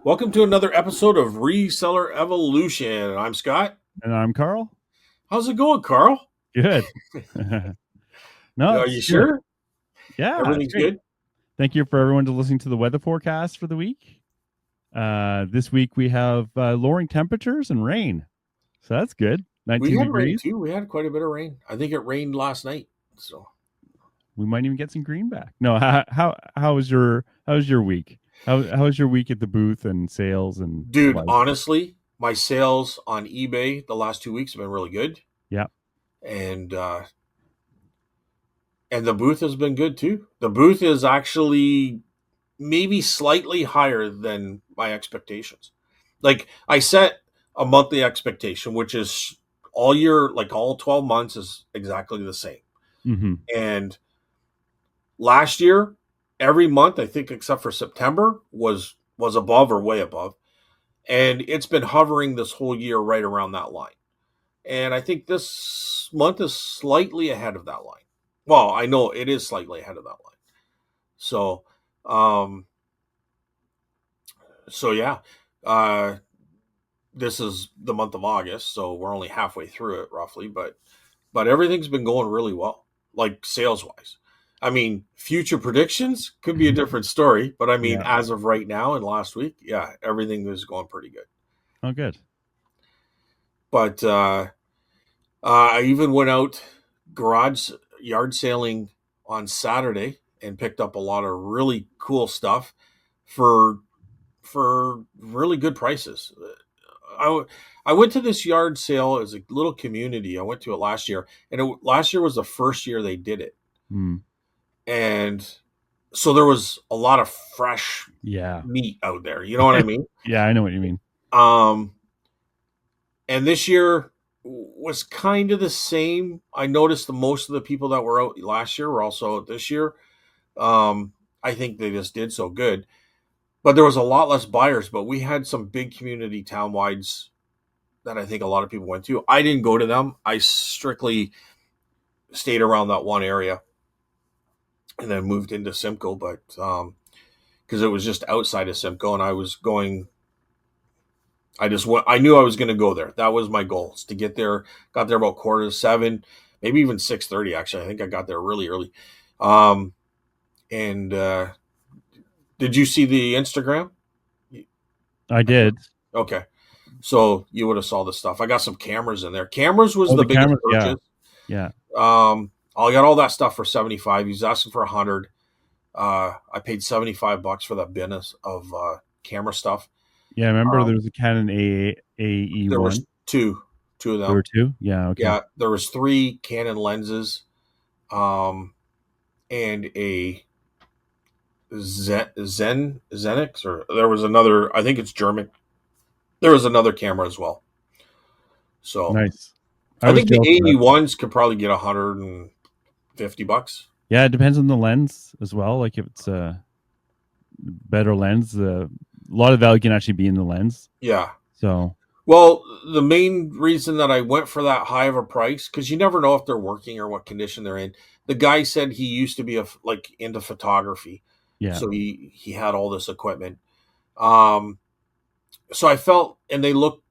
Welcome to another episode of Reseller Evolution. I'm Scott. And I'm Carl. How's it going, Carl? Good. No, Are it's you good. sure? Yeah, it's Everything's great. good? Thank you for everyone to listening to the weather forecast for the week. This week we have lowering temperatures and rain. So that's good. We 19 had rain degrees. too. We had quite a bit of rain. I think it rained last night. So We might even get some green back. No, how was your week? How was your week at the booth and sales and dude, life? honestly, my sales on eBay the last 2 weeks have been really good. Yeah. And the booth has been good too. The booth is actually maybe slightly higher than my expectations. Like I set a monthly expectation, which is all year, like all 12 months is exactly the same. Mm-hmm. And last year, every month, I think except for September, was above or way above. And it's been hovering this whole year right around that line. And I think this month is slightly ahead of that line. Well, I know it is slightly ahead of that line. So, yeah, this is the month of August, so we're only halfway through it roughly, but everything's been going really well, like sales wise. I mean, future predictions could be a different story, but I mean, Yeah. as of right now and last week, yeah, everything is going pretty good. Oh, good. But I even went out garage yard sailing on Saturday and picked up a lot of really cool stuff for really good prices. I went to this yard sale as a little community. I went to it last year, and last year was the first year they did it. Mm. And so there was a lot of fresh meat out there. You know what I mean? Yeah, I know what you mean. And this year was kind of the same. I noticed the most of the people that were out last year were also out this year. I think they just did so good. But there was a lot less buyers, but we had some big community townwides that I think a lot of people went to. I didn't go to them. I strictly stayed around that one area and then moved into Simcoe, but because it was just outside of Simcoe and I was going, I knew I was going to go there. That was my goal, is to get there. Got there about 6:45, maybe even 6:30. Actually, I think I got there really early. And did you see the Instagram? I did. Okay. So you would have saw the stuff. I got some cameras in there. Cameras was the biggest cameras, purchase. Yeah. I got all that stuff for $75. He was asking for $100. I paid $75 for that bin of camera stuff. Yeah, I remember there was a Canon AE1. There was two of them. There were two? Yeah, okay. Yeah, there was 3 Canon lenses, and a Zenix, or there was another, I think it's German. There was another camera as well. So nice. I think the AE1s could probably get $150. Yeah, it depends on the lens as well. Like if it's a better lens, a lot of value can actually be in the lens. Yeah. So, well, the main reason that I went for that high of a price, because you never know if they're working or what condition they're in. The guy said he used to be into photography. Yeah. So he had all this equipment. So I felt, and they look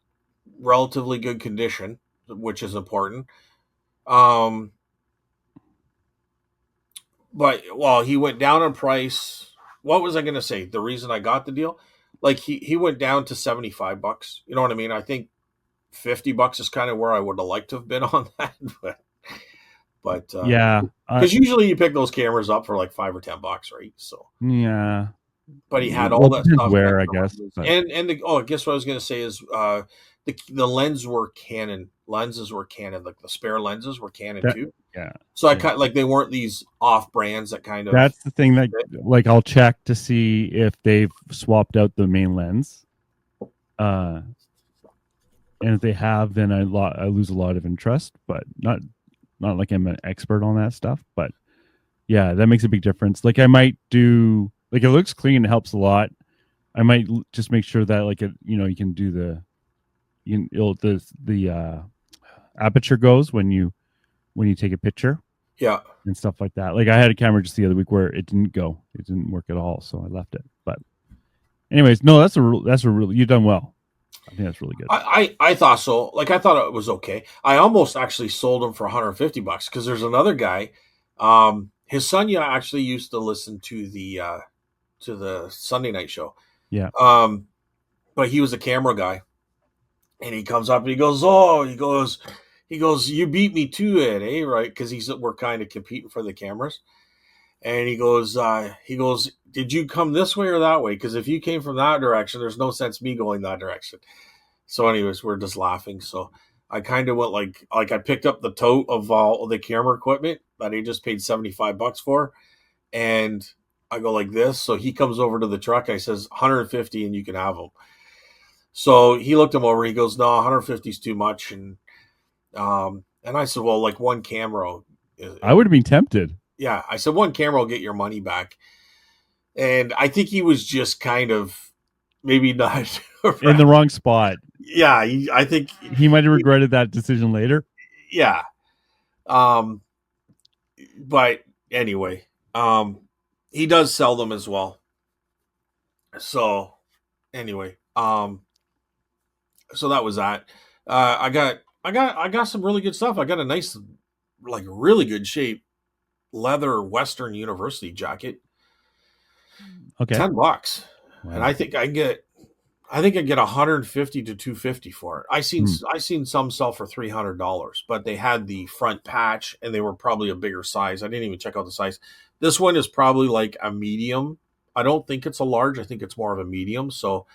relatively good condition, which is important. But well, he went down in price. What was I going to say? The reason I got the deal, like he went down to $75. You know what I mean? I think $50 is kind of where I would have liked to have been on that, but yeah, because usually you pick those cameras up for like $5 or $10, right? So yeah, but he had all that stuff. Where I guess, and I guess what I was going to say is the lenses were Canon. Lenses were Canon. Like the spare lenses were Canon too. Yeah. So I kind like they weren't these off brands that kind of. That's the thing that like I'll check to see if they've swapped out the main lens. And if they have, then I lose a lot of interest, but not like I'm an expert on that stuff. But yeah, that makes a big difference. Like I might do, like it looks clean, it helps a lot. I might just make sure that like it, you can do the aperture goes when you take a picture. Yeah. and stuff like that. Like I had a camera just the other week where it didn't go, it didn't work at all, so I left it. But anyways, no, that's a really, you've done well. I think that's really good. I thought so. Like I thought it was okay. I almost actually sold him for $150 because there's another guy. His son, yeah, actually used to listen to the Sunday night show. Yeah. But he was a camera guy, and he comes up and he goes, "Oh," he goes, "You beat me to it, eh? Right?" Because we're kind of competing for the cameras, and he goes, "Did you come this way or that way? Because if you came from that direction, there's no sense me going that direction." So, anyways, we're just laughing. So I kind of went like I picked up the tote of all the camera equipment that he just paid $75 for, and I go like this. So he comes over to the truck. I says 150, and you can have them. So he looked him over. He goes, "No, 150 is too much." And I said, "Well, like one camera." I would have been tempted. Yeah, I said one camera will get your money back. And I think he was just kind of maybe not In the wrong spot. Yeah, I think he might have regretted that decision later. Yeah. But anyway, he does sell them as well. So anyway, so that was that. I got some really good stuff. I got a nice, like really good shape leather Western University jacket. Okay. $10. Wow. And I think I get 150 to 250 for it. I seen some sell for $300, but they had the front patch and they were probably a bigger size. I didn't even check out the size. This one is probably like a medium. I don't think it's a large. I think it's more of a medium. So,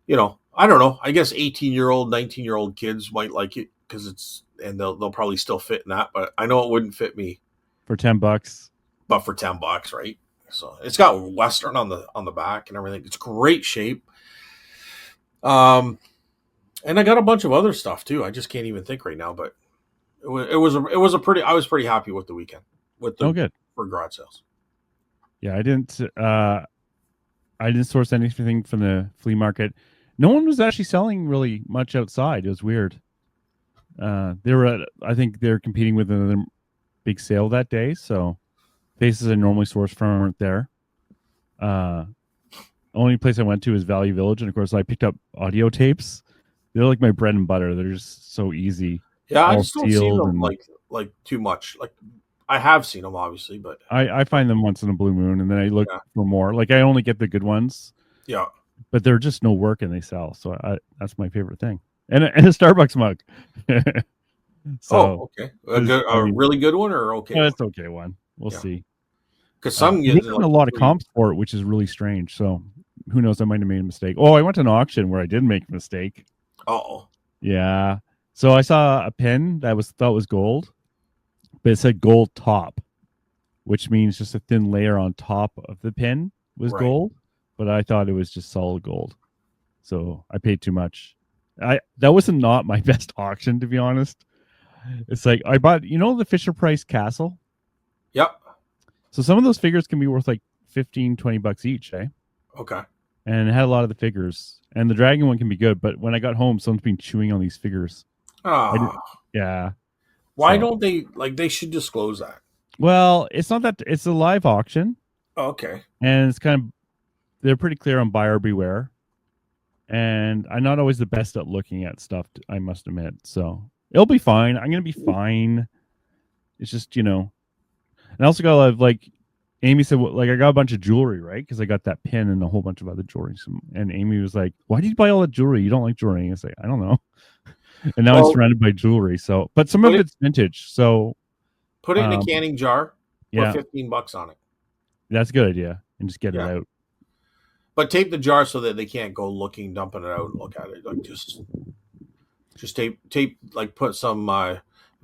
I don't know. I guess 18-year-old, 19-year-old kids might like it because they'll probably still fit in that. But I know it wouldn't fit me for $10. But for $10, right? So it's got Western on the back and everything. It's great shape. And I got a bunch of other stuff too. I just can't even think right now, but it was a pretty. I was pretty happy with the weekend with the good for garage sales. Yeah, I didn't source anything from the flea market. No one was actually selling really much outside. It was weird. I think they're competing with another big sale that day, so places I normally source from weren't there. Only place I went to is Valley Village, and of course I picked up audio tapes. They're like my bread and butter. They're just so easy. Yeah, I just don't see them like too much. Like I have seen them obviously, but I find them once in a blue moon, and then I look for more. Like I only get the good ones. Yeah, but they're just no work and they sell. So that's my favorite thing. And a Starbucks mug. So, okay, a really good one or okay? It's okay one. We'll see. Because some get like a lot of comps for it, which is really strange. So who knows? I might have made a mistake. Oh, I went to an auction where I did make a mistake. Oh, yeah. So I saw a pin that thought was gold, but it said gold top, which means just a thin layer on top of the pin was gold. But I thought it was just solid gold, so I paid too much. That was not my best auction, to be honest. It's like I bought, the Fisher Price castle. Yep. So some of those figures can be worth like $15-20 each, eh? Okay. And it had a lot of the figures, and the dragon one can be good. But when I got home, someone's been chewing on these figures. Yeah. Why don't they They should disclose that? Well, it's not that it's a live auction. Okay. And it's kind of. They're pretty clear on buyer beware. And I'm not always the best at looking at stuff, I must admit. So it'll be fine. I'm going to be fine. It's just, And I also got like Amy said, like I got a bunch of jewelry, right? Because I got that pin and a whole bunch of other jewelry. And Amy was like, "Why did you buy all that jewelry? You don't like jewelry?" I say, "I don't know." And now I'm surrounded by jewelry. So, but some of it's vintage. So put it in a canning jar. Put $15 on it. That's a good idea. And just get it out. But tape the jar so that they can't go dumping it out and look at it. Like just tape, like put some,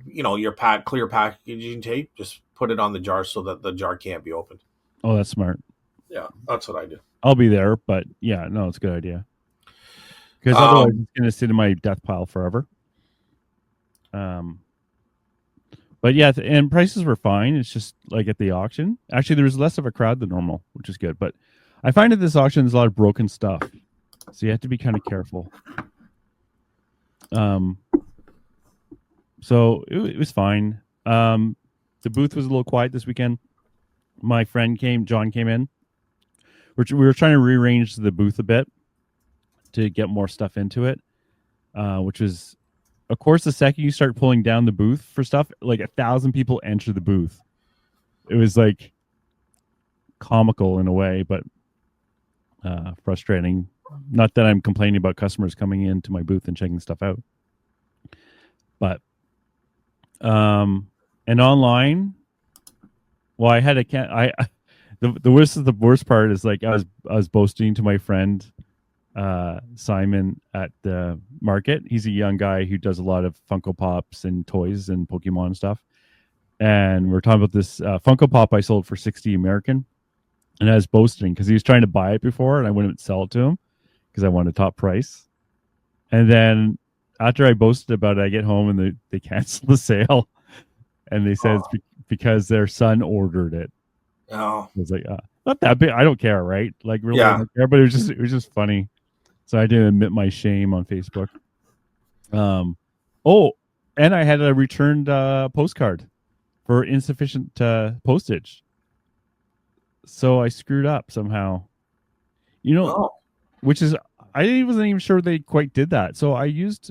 your clear packaging tape. Just put it on the jar so that the jar can't be opened. Oh, that's smart. Yeah, that's what I do. I'll be there, but yeah, no, it's a good idea. Because otherwise, it's going to sit in my death pile forever. But yeah, and prices were fine. It's just like at the auction. Actually, there was less of a crowd than normal, which is good. But I find at this auction there's a lot of broken stuff, so you have to be kind of careful. So it was fine. The booth was a little quiet this weekend. My friend John came in. We were trying to rearrange the booth a bit to get more stuff into it, which was, of course, the second you start pulling down the booth for stuff, like 1,000 people enter the booth. It was like comical in a way, but frustrating. Not that I'm complaining about customers coming into my booth and checking stuff out, but and online, well, I had a can I the worst part is like I was boasting to my friend Simon at the market. He's a young guy who does a lot of Funko Pops and toys and Pokemon stuff. And we're talking about this Funko Pop I sold for 60 American. And I was boasting because he was trying to buy it before and I wouldn't sell it to him because I wanted top price. And then after I boasted about it, I get home and they cancel the sale. And they said Oh, because their son ordered it. oh, I was like, not that big. I don't care, right? Like really, I yeah. don't care. But it was just funny. So I didn't admit my shame on Facebook. Um, oh, and I had a returned postcard for insufficient postage. So I screwed up somehow. You know, Oh, which is I wasn't even sure they quite did that. So I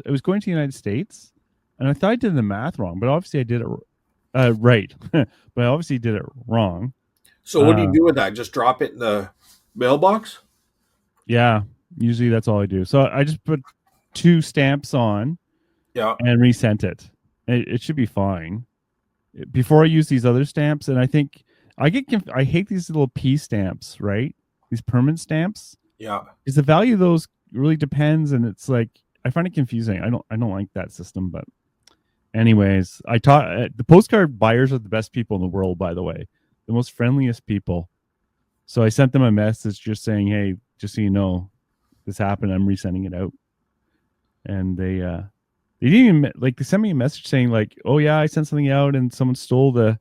was going to the United States, and I thought I did the math wrong, but obviously I did it right. But I obviously did it wrong. so what do you Uh, do with that? Just drop it in the mailbox? yeah, usually that's all I do. So I just put two stamps on Yeah, and resent it. It should be fine. Before I use these other stamps, and I think I hate these little P stamps, right? These permanent stamps. yeah. Is the value of those really depends, and it's like I find it confusing. I don't like that system, but anyways, I taught the postcard buyers are the best people in the world, by the way, the most friendliest people. So I sent them a message just saying, "Hey, just so you know, this happened. I'm resending it out," and they didn't even like they sent me a message saying like, "Oh yeah, I sent something out and someone stole the."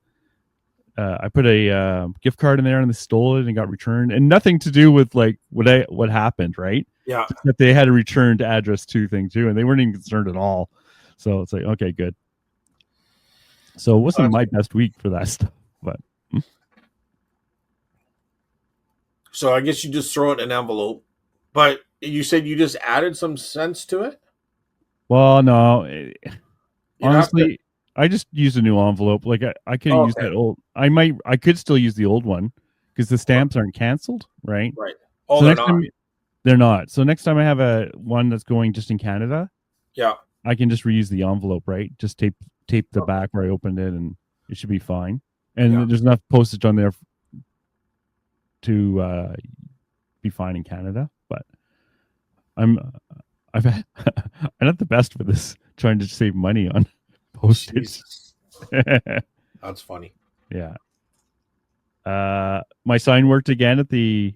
I put a gift card in there and they stole it and got returned, and nothing to do with like what happened, right? Yeah. Just that they had a returned address to thing too, and they weren't even concerned at all. So it's like okay, good. So it wasn't my best week for that stuff, but So I guess you just throw it in an envelope. But you said you just added some sense to it? well, no, You'd have to. honestly, I just used a new envelope. Like I could have Oh, used okay. that old. I could still use the old one because the stamps aren't canceled, right? Right. Oh, So they're next not. time they're not. So next time I have a one that's going just in Canada, Yeah. I can just reuse the envelope, right? Just tape the Okay. back where I opened it, and it should be fine. Yeah. And there's enough postage on there to be fine in Canada. But I'm I'm not the best for this, trying to save money on postage. Jesus. That's funny. Yeah. My sign worked again at the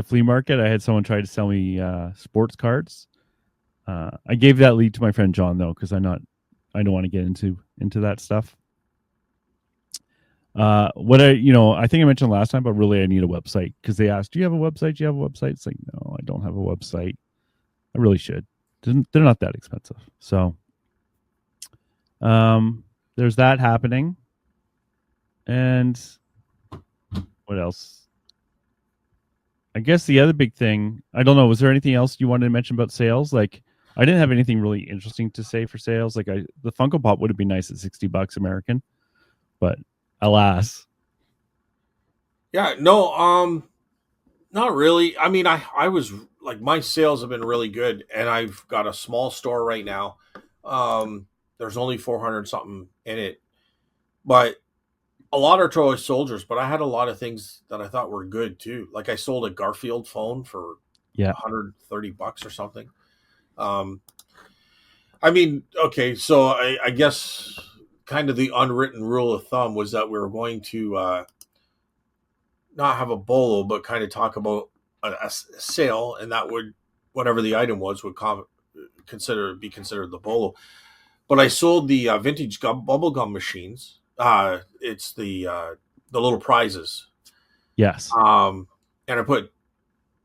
flea market. I had someone try to sell me sports cards. I gave that lead to my friend John though, because I don't want to get into that stuff. What I think I mentioned last time, but really I need a website because they asked, "Do you have a website? Do you have a website?" It's like, no, I don't have a website. I really should. They're not that expensive. So, there's that happening, and what else? I guess the other big thing, I don't know, was there anything else you wanted to mention about sales? Like I didn't have anything really interesting to say for sales. Like the Funko Pop would have been nice at $60 American, but alas. Yeah. No. Not really. I mean, I was like my sales have been really good, and I've got a small store right now. There's only 400 something in it, but a lot are toy soldiers. But I had a lot of things that I thought were good too. Like I sold a Garfield phone for Yeah. $130 or something. Um, I mean, okay, so I guess kind of the unwritten rule of thumb was that we were going to not have a bolo, but kind of talk about a sale, and that would whatever the item was would be considered the bolo. But I sold the vintage bubble gum machines. It's the little prizes, Yes. and I put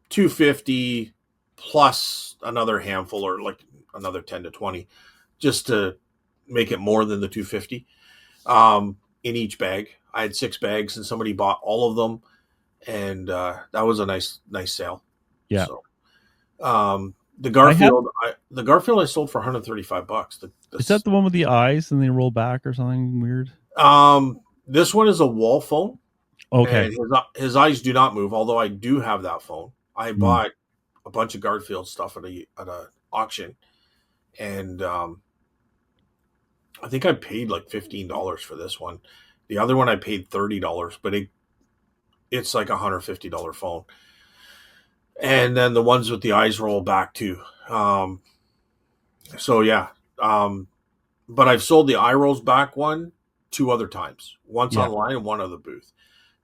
250 plus another handful, or like another 10 to 20, just to make it more than the 250. in each bag. I had 6 bags, and somebody bought all of them, and that was a nice sale. Yeah. So I have. The Garfield I sold for $135. Is that the one with the eyes and they roll back or something weird? This one is a wall phone, Okay. and his eyes do not move. Although I do have that phone, I Mm. bought a bunch of Garfield stuff at a auction, and I think I paid like $15 for this one. The other one I paid $30, but it's like $150 phone. And then the ones with the eyes roll back too. So yeah, um, but I've sold the eye rolls back one 2 other times. Once Yeah. online and one at the booth.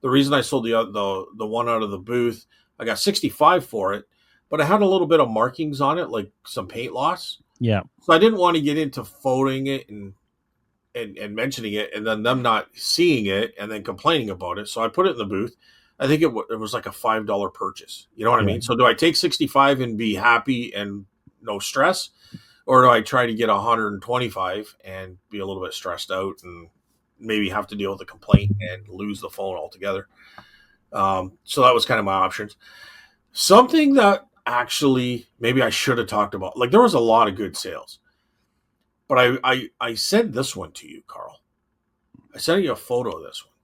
The reason I sold the one out of the booth, I got 65 for it, but I had a little bit of markings on it, like some paint loss. Yeah. So I didn't want to get into photoing it and mentioning it, and then them not seeing it and then complaining about it. So I put it in the booth. I think it was like a $5 purchase. You know what I Yeah. mean? So do I take 65 and be happy and no stress, or do I try to get 125 and be a little bit stressed out and maybe have to deal with a complaint and lose the phone altogether? So that was kind of my options. Something that actually maybe I should have talked about. Like there was a lot of good sales, but I sent this one to you, Carl. I sent you a photo of this one,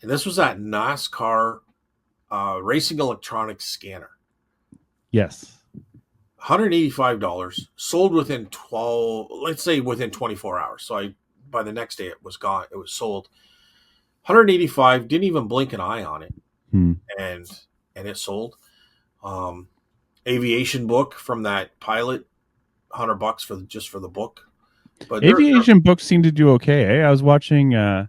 and this was that NASCAR racing electronics scanner. Yes. $185, sold within 12, let's say within 24 hours. So by the next day it was gone. It was sold. 185, didn't even blink an eye on it, Hmm. and it sold. Aviation book from that pilot, $100 for the book. But Aviation books seem to do okay. Eh? I was watching. I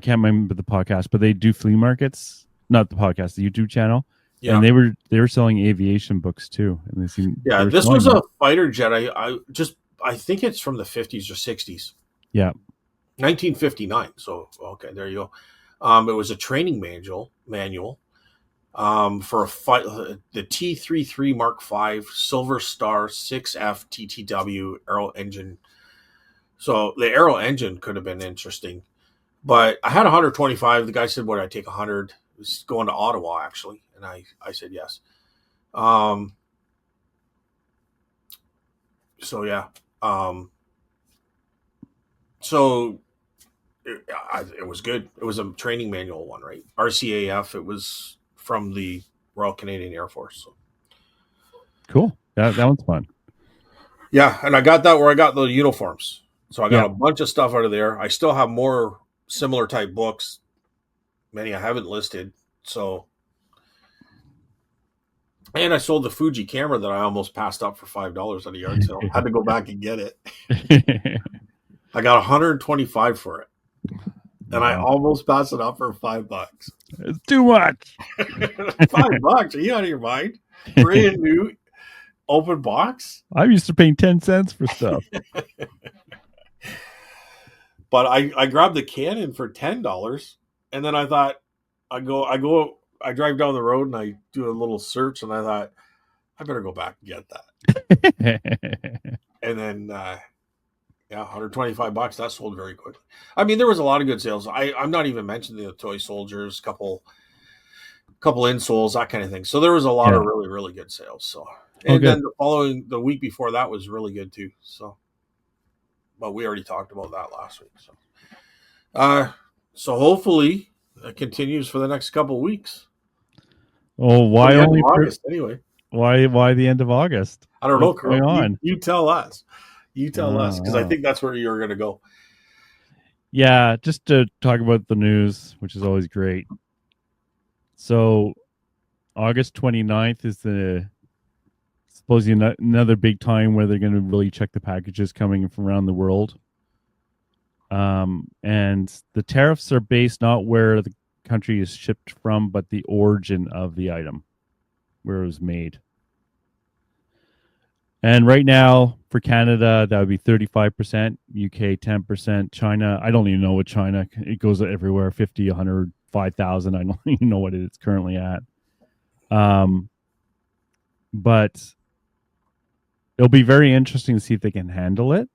can't remember the podcast, but they do flea markets. Not the podcast, the YouTube channel, yeah, and they were selling aviation books too, and they yeah. were This selling was them. a fighter jet. I think it's from the 50s or 60s. Yeah. 1959. So okay, there you go. It was a training manual for a fight, the T-33 Mark V Silver Star 6F TTW aero engine. So the aero engine could have been interesting, but I had 125. The guy said, "Would I take 100?" It was going to Ottawa actually, and I said yes. Um, so yeah, um, so it was good. It was a training manual one, right? RCAF. It was from the Royal Canadian Air Force. So. Cool. That one's fun. Yeah, and I got that where I got the uniforms. So I got Yeah. a bunch of stuff out of there. I still have more similar type books. Many I haven't listed. So, and I sold the Fuji camera that I almost passed up for $5 at a yard sale. Had to go back and get it. I got 125 for it, and I Wow. almost passed it up for $5. It's too much. $5? Are you out of your mind? Brand new open box. I'm used to paying 10 cents for stuff. But I grabbed the Canon for $10, and then I thought I drive down the road and I do a little search, and I thought I better go back and get that. And then yeah, $125 that sold very quickly. I mean, there was a lot of good sales. I'm not even mentioning the toy soldiers, couple insoles, that kind of thing. So there was a lot Yeah. of really really good sales. So Oh, and good. then the week before that was really good too. So, but we already talked about that last week. So hopefully it continues for the next couple of weeks. Oh, Till why the end only of August, anyway. why the end of August? I don't know, What's Carl. going on? You tell us. You tell us, because I Oh. think that's where you're going to go. Yeah, just to talk about the news, which is always great. So, August 29th is supposedly another big time where they're going to really check the packages coming from around the world. And the tariffs are based not where the country is shipped from, but the origin of the item, where it was made. And right now for Canada, that would be 35%, UK 10%, China. I don't even know what China, it goes everywhere, 50, 100, 5,000. I don't even know what it's currently at. But it'll be very interesting to see if they can handle it.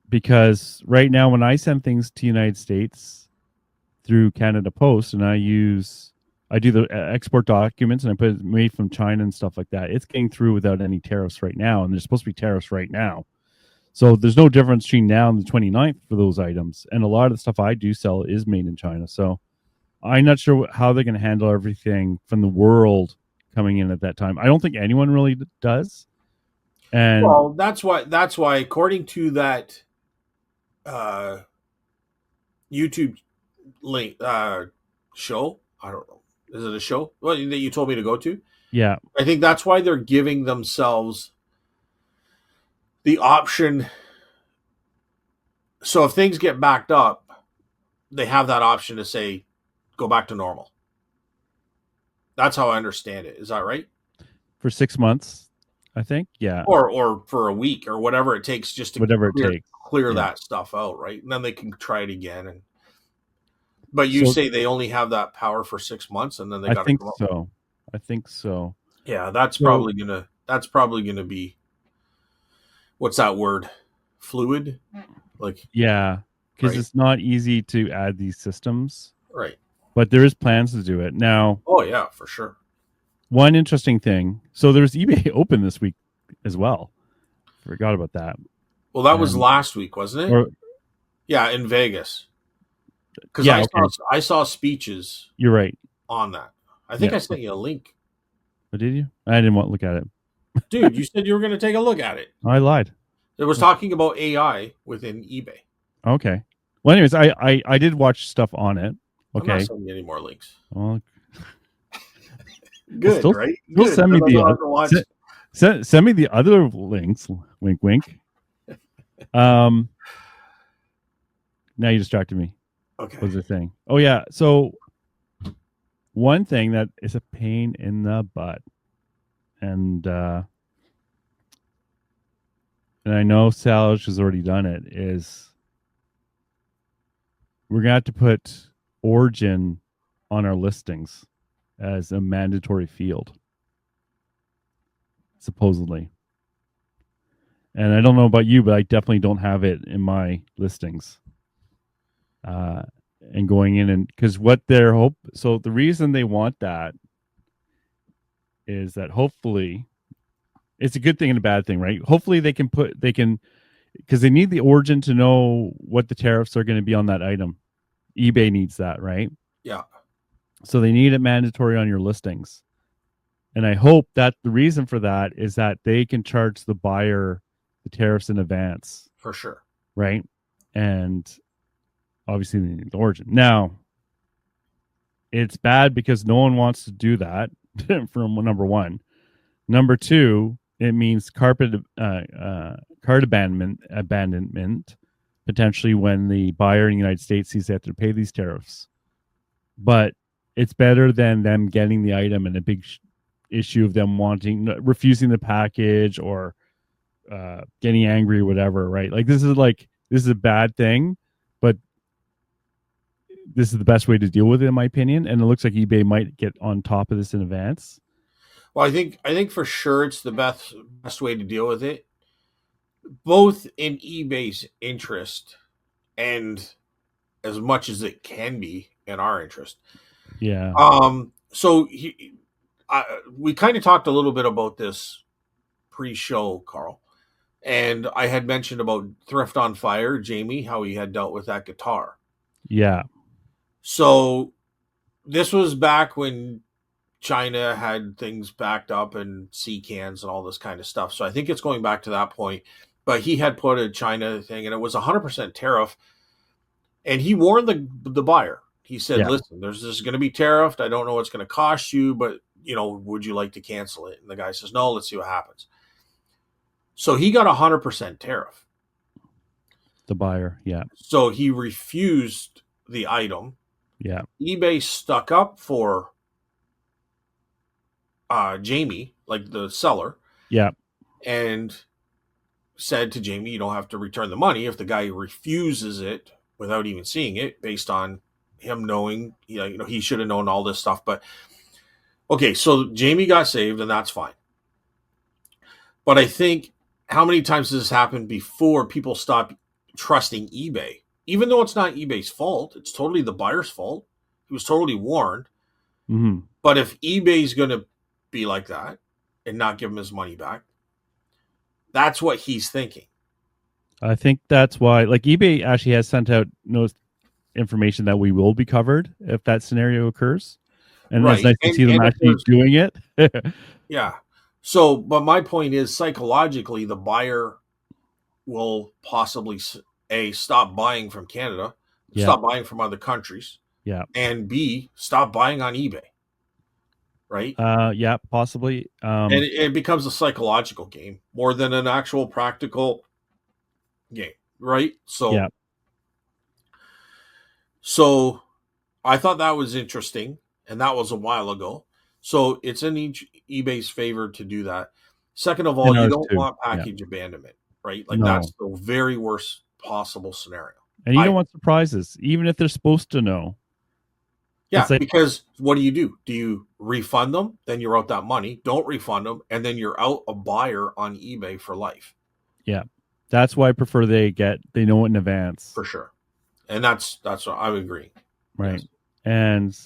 because right now when I send things to United States through Canada Post, and I do the export documents and I put it made from China and stuff like that. It's getting through without any tariffs right now, and there's supposed to be tariffs right now. So there's no difference between now and the 29th for those items. And a lot of the stuff I do sell is made in China. So I'm not sure how they're going to handle everything from the world coming in at that time. I don't think anyone really does. And Well, that's why according to that uh, YouTube link show, I don't know, is it a show? Well, that you told me to go to. yeah, I think that's why they're giving themselves the option. So if things get backed up, they have that option to say, go back to normal. That's how I understand it. Is that right? for 6 months, I think. Yeah, Or for a week or whatever it takes just to whatever it takes. clear Yeah. that stuff out, right? And then they can try it again. And but you So say they only have that power for 6 months, and then they I got to think come up. so. I think so. Yeah, So that's probably gonna be, what's that word? Fluid, like, yeah, because right, it's not easy to add these systems, right. but there is plans to do it now. Oh yeah, for sure. One interesting thing. So there's eBay open this week as well. Forgot about that. Well, that was And last week, wasn't it? or Yeah, in Vegas. Because yeah, okay, I saw speeches you're right. on that. I think Yeah, I sent you a link, but did you? I didn't want to look at it. dude. You said you were going to take a look at it. I lied. It was talking about AI within eBay. Okay. Well, anyways, I did watch stuff on it. I'm not Okay. sending you any more links. Well, Good, still right? still Good. send me Because I the don't have to watch. send me the other links. Wink, wink. Um. Now you distracted me. Okay. What was the thing? Oh yeah. So one thing that is a pain in the butt, and I know Salish has already done it, is we're gonna have to put origin on our listings as a mandatory field, supposedly. And I don't know about you, but I definitely don't have it in my listings. And going in, and because what their hope, so the reason they want that is that hopefully it's a good thing and a bad thing, right? Hopefully they can because they need the origin to know what the tariffs are going to be on that item. eBay needs that, right? Yeah, So they need it mandatory on your listings. And I hope that the reason for that is that they can charge the buyer the tariffs in advance, for sure. right? And obviously they need the origin. Now, it's bad because no one wants to do that from number one. Number two, it means cart abandonment potentially when the buyer in the United States sees they have to pay these tariffs. But it's better than them getting the item and a big issue of them refusing the package or getting angry or whatever, right? This is a bad thing, but this is the best way to deal with it, in my opinion. And it looks like eBay might get on top of this in advance. Well, I think for sure it's the best way to deal with it, both in eBay's interest and as much as it can be in our interest. Yeah. So we kind of talked a little bit about this pre-show, Carl, and I had mentioned about Thrift on Fire, Jamie, how he had dealt with that guitar. Yeah. So this was back when China had things backed up and sea cans and all this kind of stuff. So I think it's going back to that point. But he had put a China thing, and it was 100% tariff. And he warned the buyer. He said, Yeah. "Listen, this is going to be tariffed. I don't know what's going to cost you, but would you like to cancel it?" And the guy says, "No, let's see what happens." So he got 100% tariff. The buyer. Yeah. So he refused the item. Yeah. eBay stuck up for Jamie, like the seller, Yeah. and said to Jamie, "You don't have to return the money if the guy refuses it without even seeing it, based on him knowing, he should have known all this stuff." But okay, so Jamie got saved, and that's fine. But I think, how many times has this happened before people stop trusting eBay, even though it's not eBay's fault. It's totally the buyer's fault. He was totally warned. Mm-hmm. But if eBay's going to be like that and not give him his money back, that's what he's thinking. I think that's why, like, eBay actually has sent out information that we will be covered if that scenario occurs, and it's Right. nice to see them And if actually there's, doing it. yeah. So, but my point is psychologically, the buyer will possibly A, stop buying from Canada, Yeah, stop buying from other countries, yeah, and B, stop buying on eBay. Right. yeah, possibly. And it becomes a psychological game more than an actual practical game. Right. Yeah, So I thought that was interesting, and that was a while ago. So it's in eBay's favor to do that. Second of all, and you ours don't too. want Yeah, package abandonment, right? Like no, that's the very worst possible scenario. and you I don't want surprises, even if they're supposed to know. It's Yeah, like, because what do? Do you refund them? Then you're out that money. Don't refund them, and then you're out a buyer on eBay for life, yeah, that's why I prefer they know it in advance, for sure. And that's what I would agree. right? Yes. And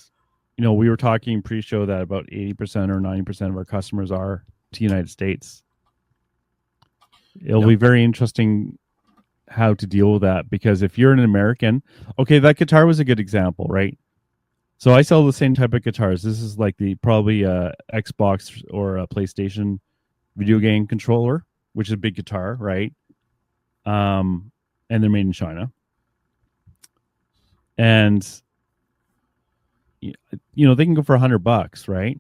we were talking pre-show that about 80% or 90% of our customers are to United States. It'll Yep. be very interesting how to deal with that, because if you're an American, okay, that guitar was a good example, right? So I sell the same type of guitars. This is like the probably a Xbox or a PlayStation video game controller, which is a big guitar, right? And they're made in China. And they can go for $100, right?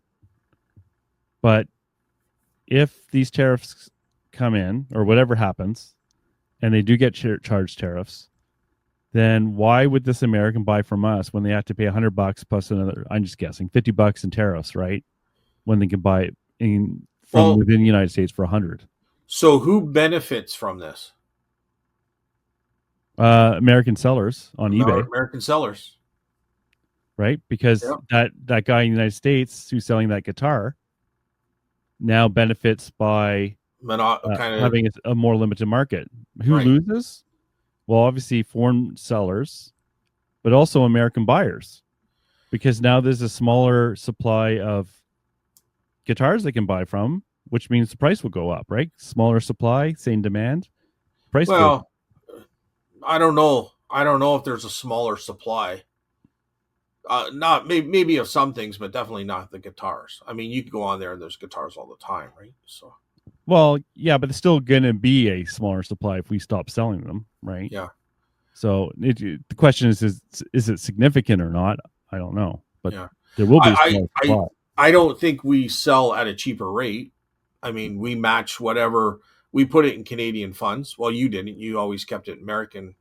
But if these tariffs come in or whatever happens, and they do get charged tariffs, then why would this American buy from us when they have to pay $100 plus another? I'm just guessing $50 in tariffs, right? When they can buy it from Well, within the United States for 100. so who benefits from this? American sellers on eBay, American sellers. right? Because Yep. that guy in the United States who's selling that guitar now benefits by Kind of having a more limited market. Who right. loses? Well, obviously foreign sellers, but also American buyers, because now there's a smaller supply of guitars they can buy from, which means the price will go up, right? Smaller supply, same demand, price goes. Well, I don't know. I don't know if there's a smaller supply. Not maybe of some things, but definitely not the guitars. I mean, you can go on there and there's guitars all the time, right? So Well, yeah, but it's still going to be a smaller supply if we stop selling them, right? yeah, So the question is it significant or not? I don't know, but yeah. there will be a I smaller I I, supply. I don't think we sell at a cheaper rate. I mean, we match whatever we put it in Canadian funds. Well, you didn't. You always kept it American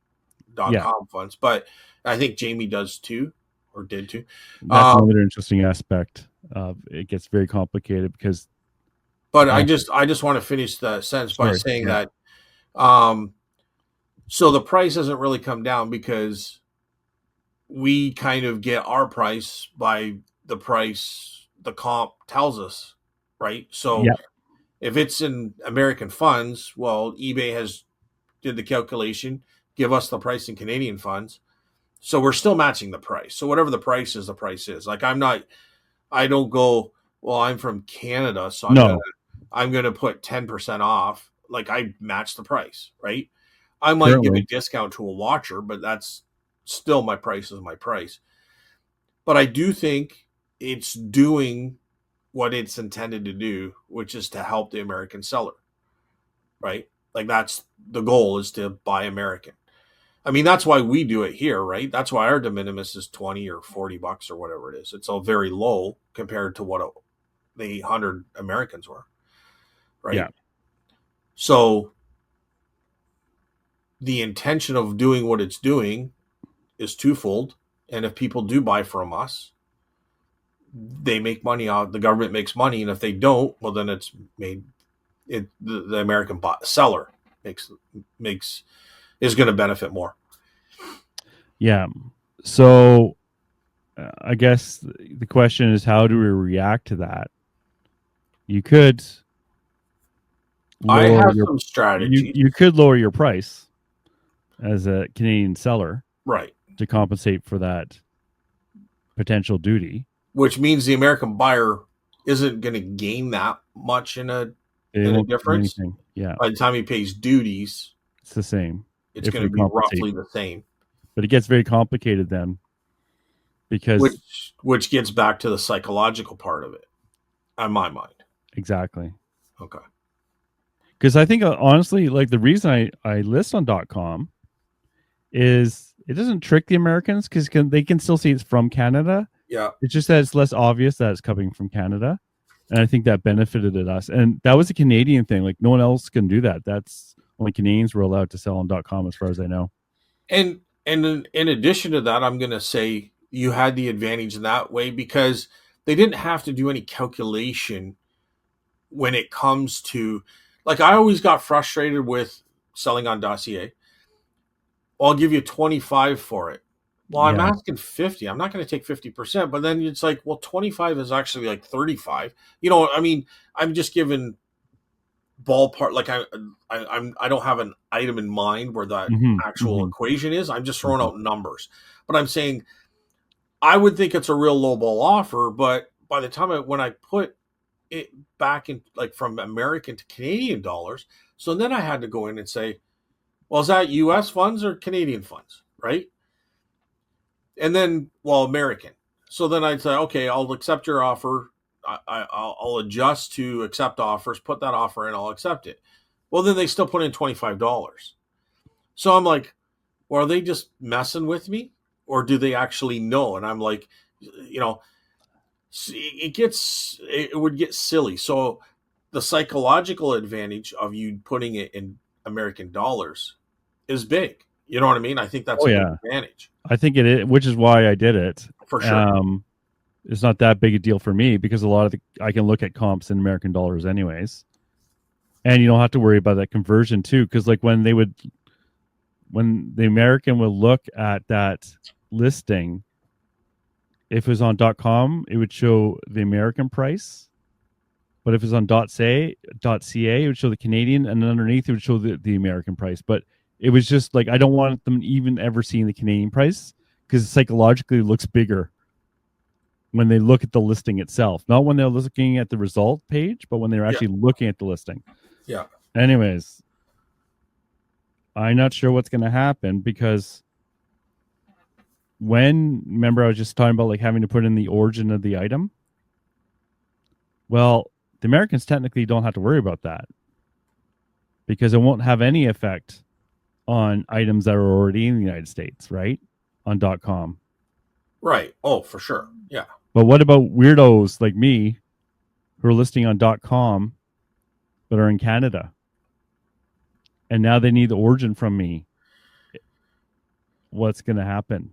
dot Yeah, com funds, but I think Jamie does too, or did too. that's Um, another interesting aspect. It gets very complicated because but uh, I just want to finish the sentence by sorry, saying yeah, that um, so the price hasn't really come down because we kind of get our price by the price the comp tells us, right? So yeah, if it's in American funds, well, eBay has did the calculation, give us the price in Canadian funds. So we're still matching the price. So whatever the price is. Like I don't go, well, I'm from Canada, so no, I'm gonna put 10% off. Like I match the price, right? I might give a currently, discount to a watcher, but that's still my price is my price. But I do think it's doing what it's intended to do, which is to help the American seller, right? Like that's the goal is to buy American. I mean, that's why we do it here, right? That's why our de minimis is 20 or $40 or whatever it is. It's all very low compared to what the 800 Americans were, yeah, right? So the intention of doing what it's doing is twofold. And if people do buy from us, they make money out. The government makes money, and if they don't, well, then it's made. The American seller makes is going to benefit more. yeah. So I guess the question is, how do we react to that? You could I lower have your some strategies. you could lower your price, as a Canadian seller Right. to compensate for that potential duty. Which means the American buyer isn't going to gain that much They in a won't do difference. anything. Yeah, By the time he pays duties, it's the same it's if going they to be compensate. roughly the same. But it gets very complicated then because Which gets back to the psychological part of it, on my mind. exactly. Okay. Because I think honestly, like the reason I list on .com is it doesn't trick the Americans because they can still see it's from Canada. Yeah. It's just that it's less obvious that it's coming from Canada. And I think that benefited us. And that was a Canadian thing. Like no one else can do that. That's only Canadians were allowed to sell on .com as far as I know. And in addition to that, I'm going to say you had the advantage in that way because they didn't have to do any calculation when it comes to, like, I always got frustrated with selling on Dossier. Well, I'll give you 25 for it. Well, I'm Yeah. asking 50. I'm not going to take 50%, but then it's like, well, 25 is actually like 35. You know, I mean, I'm just giving ballpark, like I don't have an item in mind where that Mm-hmm. actual Mm-hmm. equation is. I'm just throwing Mm-hmm. out numbers. But I'm saying I would think it's a real low ball offer, but by the time when I put it back in, like, from American to Canadian dollars, so then I had to go in and say, well, is that US funds or Canadian funds, right? And then, well, American. So then I'd say, okay, I'll accept your offer. I'll adjust to accept offers, put that offer in, I'll accept it. Well, then they still put in $25. So I'm like, well, are they just messing with me? Or do they actually know? And I'm like, you know, it would get silly. So the psychological advantage of you putting it in American dollars is big. You know what I mean? I think that's Oh a big yeah. advantage I think it is, which is why I did it. for sure. Um, it's not that big a deal for me because a lot of I can look at comps in American dollars anyways, and you don't have to worry about that conversion too. Because like when the American would look at that listing, if it was on .com, it would show the American price, but if it's on .ca, it would show the Canadian, and then underneath it would show the American price. But it was just like I don't want them even ever seeing the Canadian price because psychologically it looks bigger when they look at the listing itself, not when they're looking at the result page, but when they're Yeah. actually looking at the listing. Yeah. Anyways, I'm not sure what's going to happen because remember I was just talking about like having to put in the origin of the item. Well, the Americans technically don't have to worry about that because it won't have any effect on items that are already in the United States, right? On .com. Right. Oh, for sure. Yeah. But what about weirdos like me who are listing on .com but are in Canada? And now they need the origin from me. What's going to happen?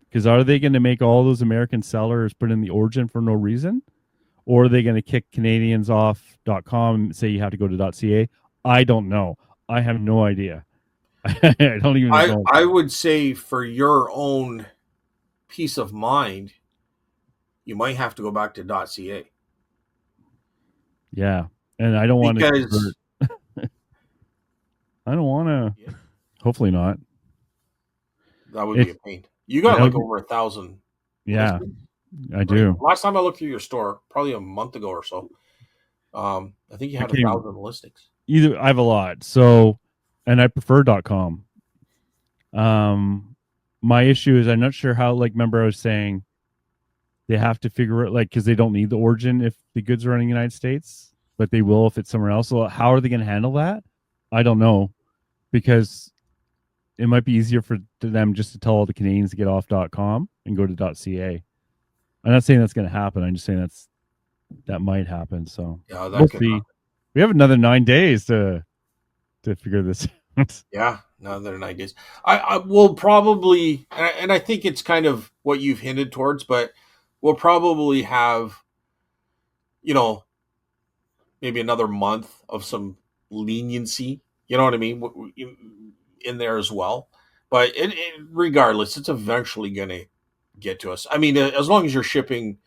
Because are they going to make all those American sellers put in the origin for no reason? Or are they going to kick Canadians off .com and say you have to go to .ca? I don't know. I have no idea. I don't even know. I would say for your own peace of mind, you might have to go back to .ca Yeah. And I don't want to because convert. I don't want to. yeah, Hopefully not. that would be a It's pain. You got that like would be, over 1,000 yeah, listings, I right? do. Last time I looked through your store, probably a month ago or so, I think you I had a can't even, thousand listings. either I have a lot. So, and I prefer .com. My issue is I'm not sure how. Like, remember I was saying they have to figure it like because they don't need the origin if the goods are in the United States, but they will if it's somewhere else. So how are they going to handle that? I don't know because it might be easier for them just to tell all the Canadians to get off .com and go to .ca. I'm not saying that's going to happen. I'm just saying that might happen. So Yeah, we'll that could see. happen. We have another 9 days to figure this out. Yeah, no, they're 90s. I will probably, and I think it's kind of what you've hinted towards, but we'll probably have, you know, maybe another month of some leniency. You know what I mean? In there as well. But regardless, it's eventually going to get to us. I mean, as long as you're shipping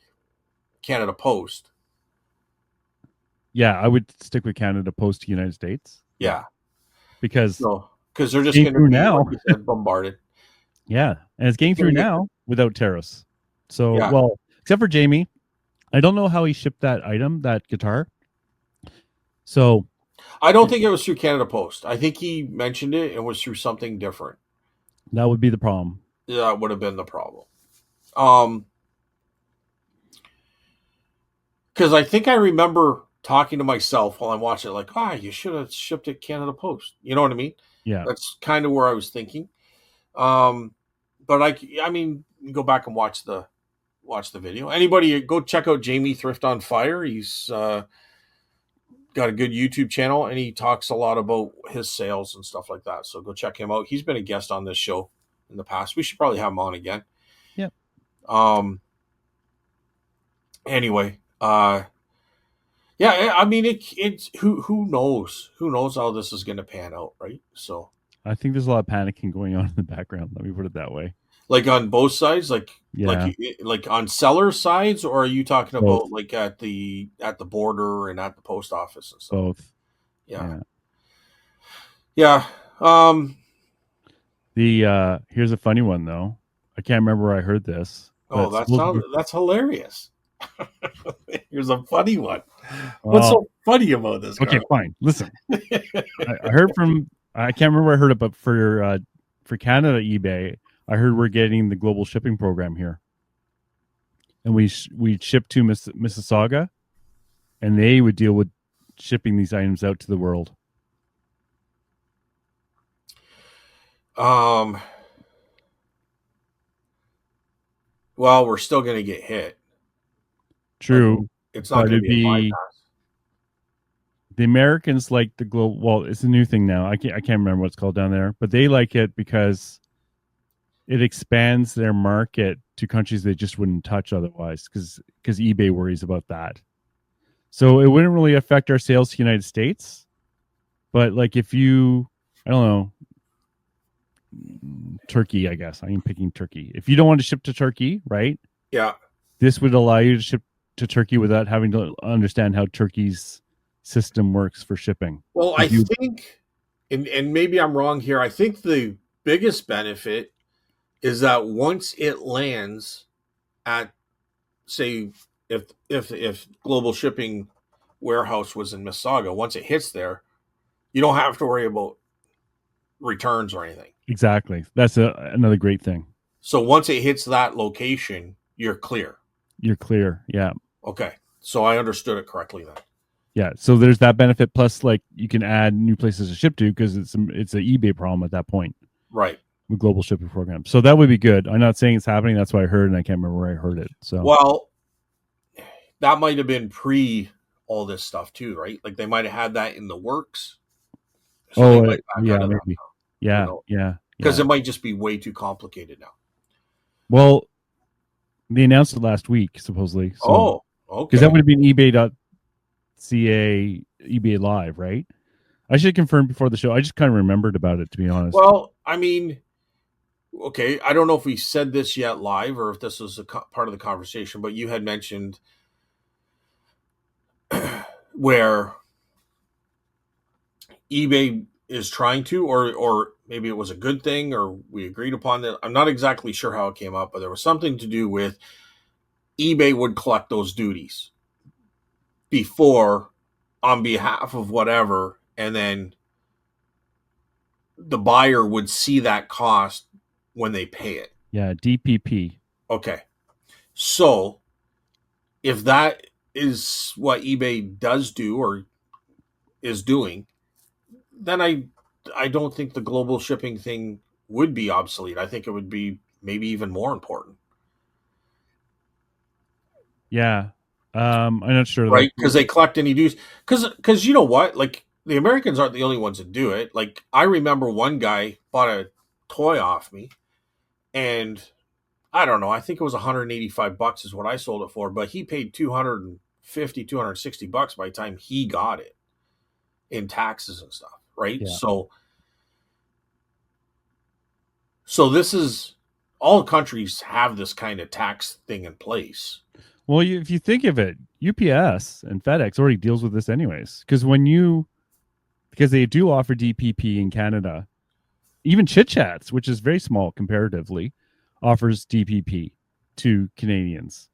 Canada Post, Yeah, I would stick with Canada Post to United States. Yeah, yeah. because So, because they're just Getting going to through be, like now. you said, bombarded. Yeah, and it's getting Gonna through get- now without tariffs. So, Yeah, well, except for Jamie, I don't know how he shipped that item, that guitar. So I don't think it was through Canada Post. I think he mentioned it and was through something different. that would be the problem. That would have been the problem. Um, because I think I remember talking to myself while I'm watching it, like, you should have shipped it Canada Post. You know what I mean? Yeah, That's kind of where I was thinking. Um, but I mean, you go back and watch the video. Anybody go check out Jamie Thrift on Fire. He's got a good YouTube channel and he talks a lot about his sales and stuff like that. So go check him out. He's been a guest on this show in the past. We should probably have him on again. yeah. Um. Anyway, yeah. I mean, it's who knows how this is going to pan out, right? So, I think there's a lot of panicking going on in the background. Let me put it that way. like on both sides, like Yeah, like on seller sides, or are you talking both, about like at the border and at the post office and stuff? both. Yeah, Yeah. yeah. The here's a funny one though. I can't remember where I heard this, Oh, but supposedly, that's hilarious. Here's a funny one. What's well, so funny about this, okay, Carl? fine. Listen, I heard from I can't remember where I heard it, but for Canada eBay, I heard we're getting the global shipping program here, and we ship to Mississauga, and they would deal with shipping these items out to the world. um, well, we're still going to get hit, but True, it's not but going to it'd be a be bypass. the Americans like the global. Well, it's a new thing now. I can't remember what it's called down there, but they like it because it expands their market to countries they just wouldn't touch otherwise because eBay worries about that. So it wouldn't really affect our sales to the United States. But like if you, I don't know, Turkey, I guess I'm picking Turkey. If you don't want to ship to Turkey, right? Yeah. This would allow you to ship to Turkey without having to understand how Turkey's system works for shipping. Well, I Because you, think, and maybe I'm wrong here. I think the biggest benefit is that once it lands at, say, if global shipping warehouse was in Mississauga, once it hits there, you don't have to worry about returns or anything. exactly. That's another great thing. So once it hits that location, you're clear. You're clear. Yeah. Okay. So I understood it correctly then. Yeah. So there's that benefit. Plus, like you can add new places to ship to because it's an eBay problem at that point Right. with global shipping program. So that would be good. I'm not saying it's happening. That's what I heard, and I can't remember where I heard it. So Well, that might have been pre all this stuff too, right? Like they might have had that in the works. So they might back yeah, out of that, maybe. you Yeah, know, yeah, because yeah. it might just be way too complicated now. Well, they announced it last week, supposedly. So Oh, because that okay. would have been eBay.ca eBay Live, right? I should confirm before the show. I just kind of remembered about it, to be honest. Well, I mean, okay. I don't know if we said this yet live or if this was part of the conversation, but you had mentioned where eBay is trying to, or maybe it was a good thing, or we agreed upon that. I'm not exactly sure how it came up, but there was something to do with eBay would collect those duties before on behalf of whatever, and then the buyer would see that cost when they pay it. Yeah, DPP. Okay. So if that is what eBay does do or is doing, then I don't think the global shipping thing would be obsolete. I think it would be maybe even more important. Yeah. I'm not sure. Like, Right? Because they collect any dues. Because you know what? Like the Americans aren't the only ones that do it. Like I remember one guy bought a toy off me, and I don't know. I think it was $185 is what I sold it for, but he paid 250, $260 by the time he got it in taxes and stuff. Right? yeah. So this is all countries have this kind of tax thing in place. Well, if you think of it, UPS and FedEx already deals with this anyways. Because they do offer DPP in Canada, Even Chit Chats, which is very small comparatively, offers DPP to Canadians.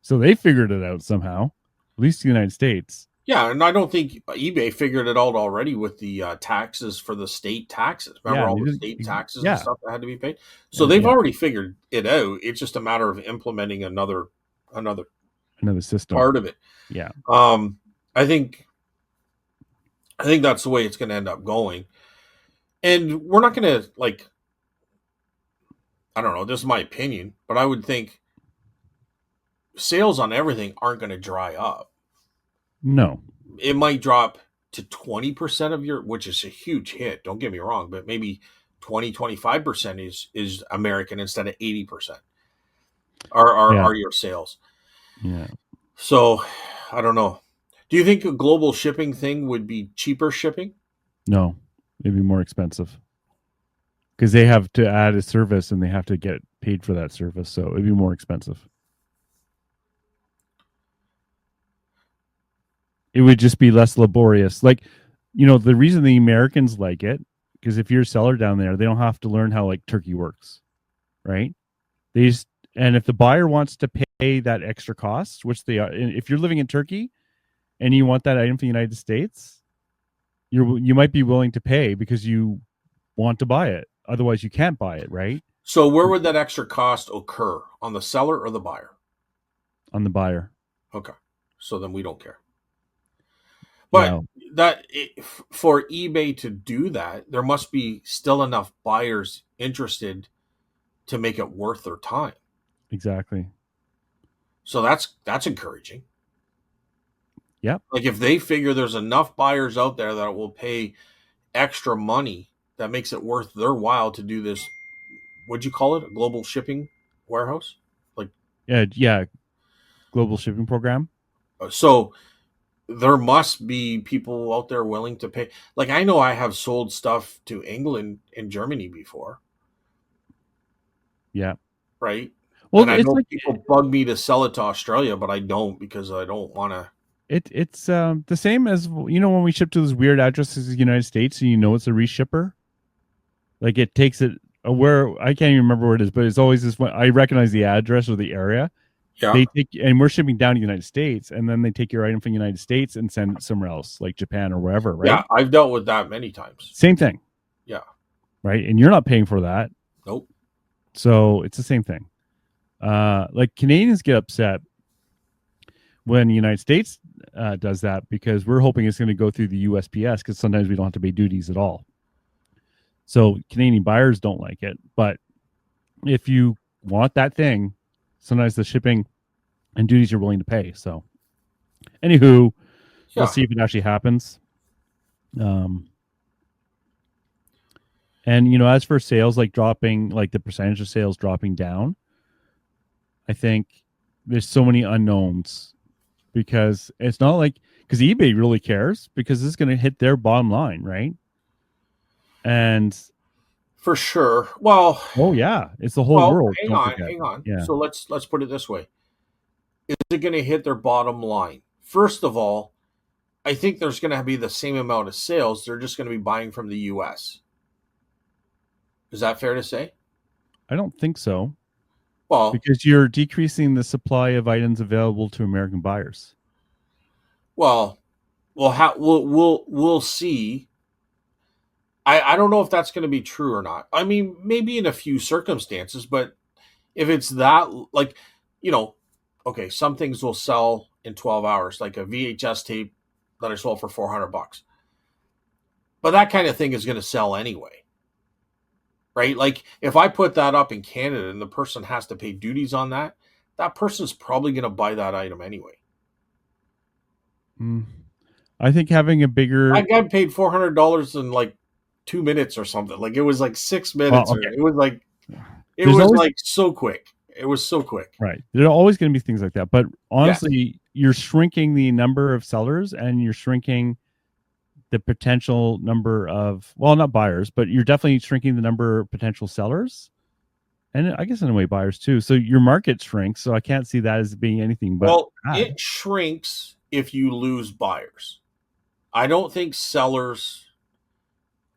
So they figured it out somehow, at least the United States. Yeah, and I don't think eBay figured it out already with the taxes for the state taxes. Yeah, Remember and all they the didn't. state taxes and Yeah, stuff that had to be paid. So they've yeah, already figured it out. It's just a matter of implementing another another system. part of it. Yeah, Um, I think I think that's the way it's going to end up going. And we're not going to like I don't know. This is my opinion, but I would think sales on everything aren't going to dry up. no, It might drop to 20% of your, which is a huge hit. Don't get me wrong, but maybe 20-25% is American instead of 80% yeah, are your sales. yeah, So I don't know. Do you think a global shipping thing would be cheaper shipping? no, it'd be more expensive because they have to add a service and they have to get paid for that service, so it'd be more expensive. It would just be less laborious. Like, the reason the Americans like it, because if you're a seller down there, they don't have to learn how like turkey works, right? They just, and if the buyer wants to pay that extra cost, which they are, if you're living in Turkey and you want that item from the United States, you might be willing to pay because you want to buy it. Otherwise, you can't buy it, right? So where would that extra cost occur? On the seller or the buyer? On the buyer. Okay. So then we don't care. But Yeah, for eBay to do that, there must be still enough buyers interested to make it worth their time. exactly. So that's encouraging. Yep, Like if they figure there's enough buyers out there that will pay extra money that makes it worth their while to do this, what'd you call it? A global shipping warehouse? Like yeah. Global shipping program. so there must be people out there willing to pay. Like I know I have sold stuff to England and Germany before, Yeah. right? Well, And I it's know like people bug me to sell it to Australia, but I don't because I don't want to. it's the same as when we ship to those weird addresses in the United States and it's a reshipper. Like it takes it where I can't even remember where it is, but it's always this one. I recognize the address or the area. Yeah, They take and we're shipping down to the United States, and then they take your item from the United States and send it somewhere else, like Japan or wherever, yeah, right? I've dealt with that many times. Same thing, Yeah, right? And you're not paying for that, nope. so it's the same thing. Like Canadians get upset when the United States does that because we're hoping it's going to go through the USPS because sometimes we don't have to pay duties at all. So Canadian buyers don't like it, but if you want that thing, sometimes the shipping and duties you're willing to pay. So, anywho, we'll Yeah, see if it actually happens. Um, and as for sales, like dropping, like the percentage of sales dropping down, I think there's so many unknowns because it's not like because eBay really cares because this is going to hit their bottom line, right? And for sure. Well, oh yeah, it's the whole well, world. hang Don't on, forget. hang on. Yeah, So let's put it this way: is it going to hit their bottom line? First of all, I think there's going to be the same amount of sales. They're just going to be buying from the U.S. Is that fair to say? I don't think so Well, because you're decreasing the supply of items available to American buyers. well, we'll see. I don't know if that's going to be true or not. I mean, maybe in a few circumstances, but if it's that, like, you know, okay, some things will sell in 12 hours, like a VHS tape that I sold for $400. But that kind of thing is going to sell anyway, right? Like, if I put that up in Canada and the person has to pay duties on that, that person's probably going to buy that item anyway. Mm. I think having a That bigger, guy paid $400 in like 2 minutes or something. Like, it was like six well, minutes, or okay. it There's was always like so quick. It was so quick. right. There are always going to be things like that, but Yes. honestly, you're shrinking the number of sellers and you're shrinking the potential number of well, not buyers, but you're definitely shrinking the number of potential sellers, and I guess in a way buyers too. So your market shrinks. So I can't see that as being anything but Well, bad. it shrinks if you lose buyers. I don't think sellers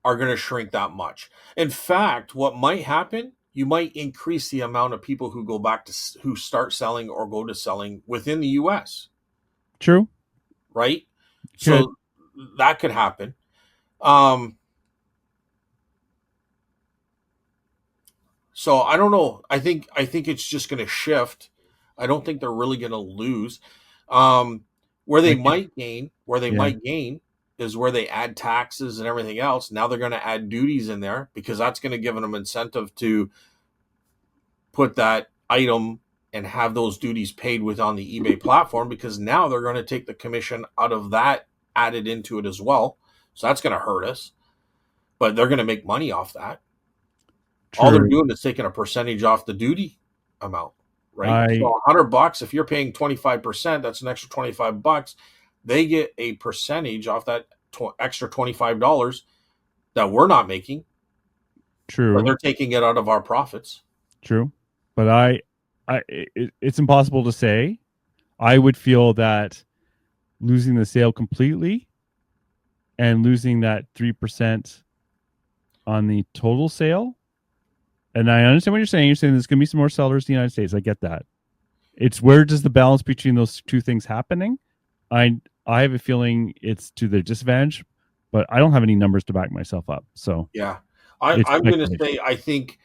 are going to shrink that much. In fact, what might happen, you might increase the amount of people who go back to who start selling or go to selling within the US, True. right? Could. So that could happen. Um, so I don't know. I think it's just going to shift. I don't think they're really going to lose. Um, where they I could. might gain, where they Yeah. might gain is where they add taxes and everything else. Now they're going to add duties in there because that's going to give them incentive to put that item and have those duties paid with on the eBay platform, because now they're going to take the commission out of that added into it as well. So that's going to hurt us, but they're going to make money off that. All they're True. doing is taking a percentage off the duty amount, right? So I $100, if you're paying 25%, that's an extra $25. They get a percentage off that extra $25 that we're not making, but true. they're taking it out of our profits. True. But it's impossible to say. I would feel that losing the sale completely and losing that 3% on the total sale. And I understand what you're saying. You're saying there's going to be some more sellers in the United States. I get that. It's where does the balance between those two things happening? I have a feeling it's to their disadvantage, but I don't have any numbers to back myself up. So Yeah. it's I'm going to speculation. say, I think,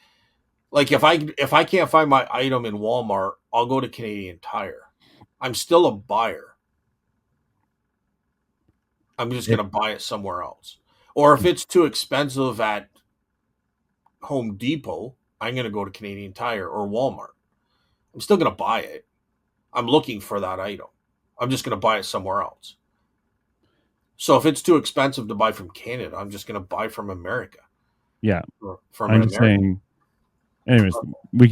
like, if I can't find my item in Walmart, I'll go to Canadian Tire. I'm still a buyer. I'm just going It, to buy it somewhere else. Or if it's too expensive at Home Depot, I'm going to go to Canadian Tire or Walmart. I'm still going to buy it. I'm looking for that item. I'm just going to buy it somewhere else. So if it's too expensive to buy from Canada, I'm just going to buy from America, yeah, or from I'm an just American. saying. Anyways, we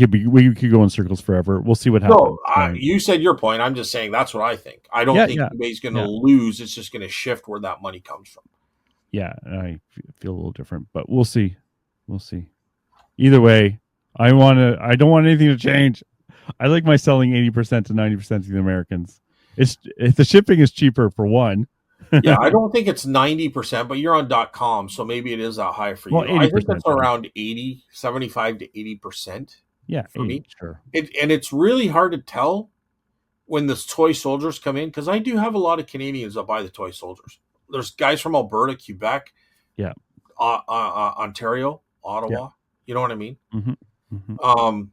could go in circles forever. We'll see what No, happens. Right? you said your point. I'm just saying that's what I think. I don't Yeah, think yeah, eBay's going to yeah, lose. It's just going to shift where that money comes from. yeah. Feel a little different, but we'll see. We'll see. Either way, I want to. I don't want anything to change. I like my selling 80% to 90% to the Americans. It's if the shipping is cheaper for one. Yeah, I don't think it's 90%, but you're on .com, so maybe it is that high for Well, you. I eighty think it's percent then. around 80, 75 to 80% Yeah, for 80, me. sure. And it's really hard to tell when the toy soldiers come in, because I do have a lot of Canadians that buy the toy soldiers. There's guys from Alberta, Quebec, Yeah, Ontario, yeah. Ottawa. You know what I mean? Hmm. Hmm. Um,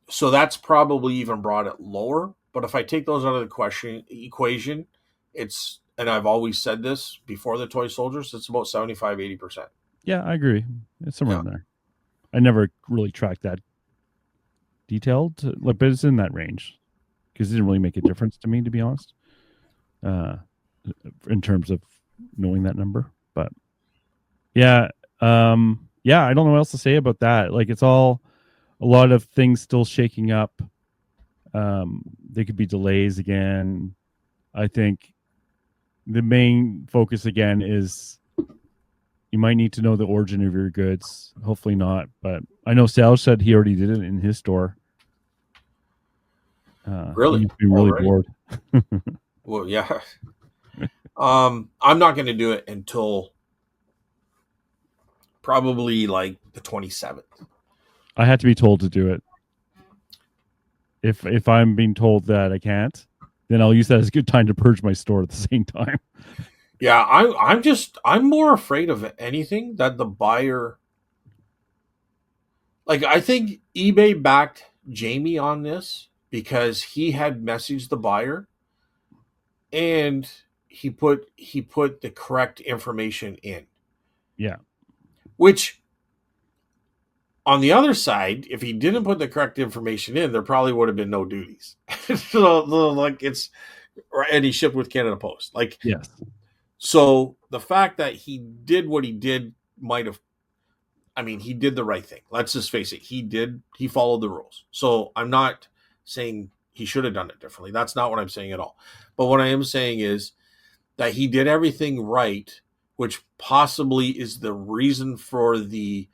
so that's probably even brought it lower. But if I take those out of the equation, it's, and I've always said this before the toy soldiers, it's about 75, 80%. Yeah, I agree. It's somewhere Yeah. in there. I never really tracked that detailed, like, but it's in that range because it didn't really make a difference to me, to be honest, uh, in terms of knowing that number. But yeah, yeah, I don't know what else to say about that. Like, it's all a lot of things still shaking up. There could be delays again. I think the main focus again is you might need to know the origin of your goods. Hopefully not, but I know Sal said he already did it in his store. Really? He's been really Already? bored. Well, yeah. I'm not going to do it until probably like the 27th. I had to be told to do it. If I'm being told that I can't, then I'll use that as a good time to purge my store at the same time. Yeah, I'm more afraid of anything that the buyer, like, I think eBay backed Jamie on this because he had messaged the buyer and he put the correct information in. Yeah. Which, on the other side, if he didn't put the correct information in, there probably would have been no duties. So, like, it's, and he shipped with Canada Post. Like, Yes. so the fact that he did what he did might have, I mean, he did the right thing. Let's just face it. He followed the rules. So I'm not saying he should have done it differently. That's not what I'm saying at all. But what I am saying is that he did everything right, which possibly is the reason for the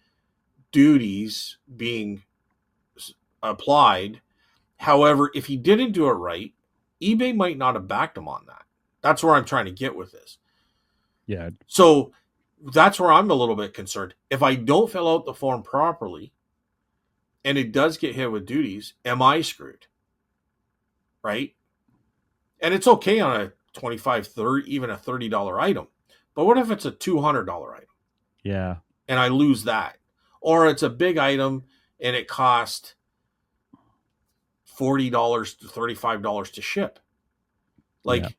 duties being applied. However, if he didn't do it right, eBay might not have backed him on that. That's where I'm trying to get with this. Yeah. So that's where I'm a little bit concerned. If I don't fill out the form properly and it does get hit with duties, am I screwed? Right? And it's okay on a 25, 30, even a $30 item. But what if it's a $200 item Yeah. and I lose that? Or it's a big item and it cost $40 to $35 to ship. Yeah. Like,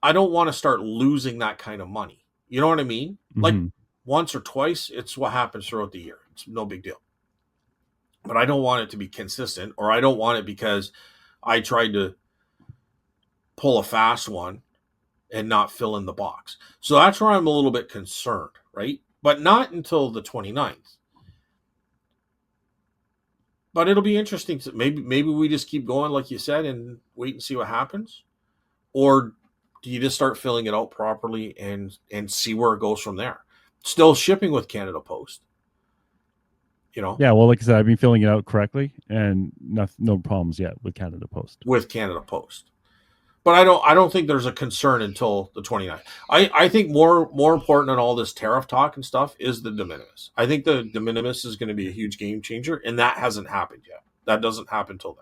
I don't want to start losing that kind of money. You know what I mean? Like Hmm. once or twice, it's what happens throughout the year. It's no big deal. But I don't want it to be consistent, or I don't want it because I tried to pull a fast one and not fill in the box. So that's where I'm a little bit concerned, right? But not until the 29th. But it'll be interesting to maybe we just keep going like you said and wait and see what happens, or do you just start filling it out properly and see where it goes from there? Still shipping with Canada Post, you know, Yeah. Well, like I said, I've been filling it out correctly, and no problems yet with Canada Post. with Canada Post. But I don't think there's a concern until the 29th. I think more important than all this tariff talk and stuff is the de minimis. I think the de minimis is going to be a huge game changer, and that hasn't happened yet. That doesn't happen till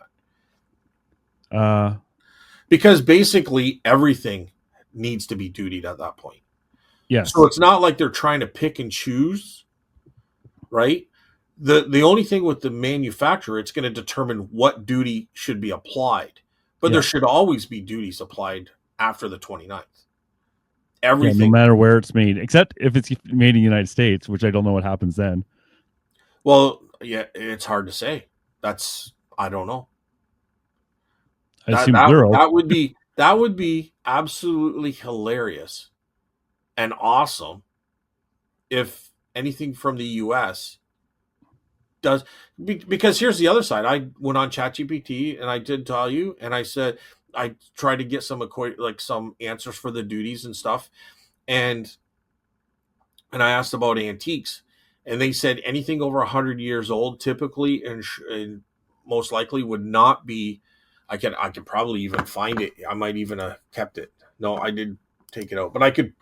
then. Uh, Because basically everything needs to be dutied at that point. So yes. it's not like they're trying to pick and choose, right? The only thing with the manufacturer, it's going to determine what duty should be applied. But there Yeah. should always be duties applied after the 29th. Yeah. No Everything. matter where it's made, except if it's made in the United States, which I don't know what happens then. Well, yeah, it's hard to say. That's I don't know. I That assume that zero. that would be absolutely hilarious and awesome if anything from the US does, because here's the other side. I went on ChatGPT and I did tell you, and I said I tried to get some like some answers for the duties and stuff, and I asked about antiques, and they said anything over 100 years old, typically and most likely would not be. I could probably even find it. I might even have kept it. No, I did take it out, but I could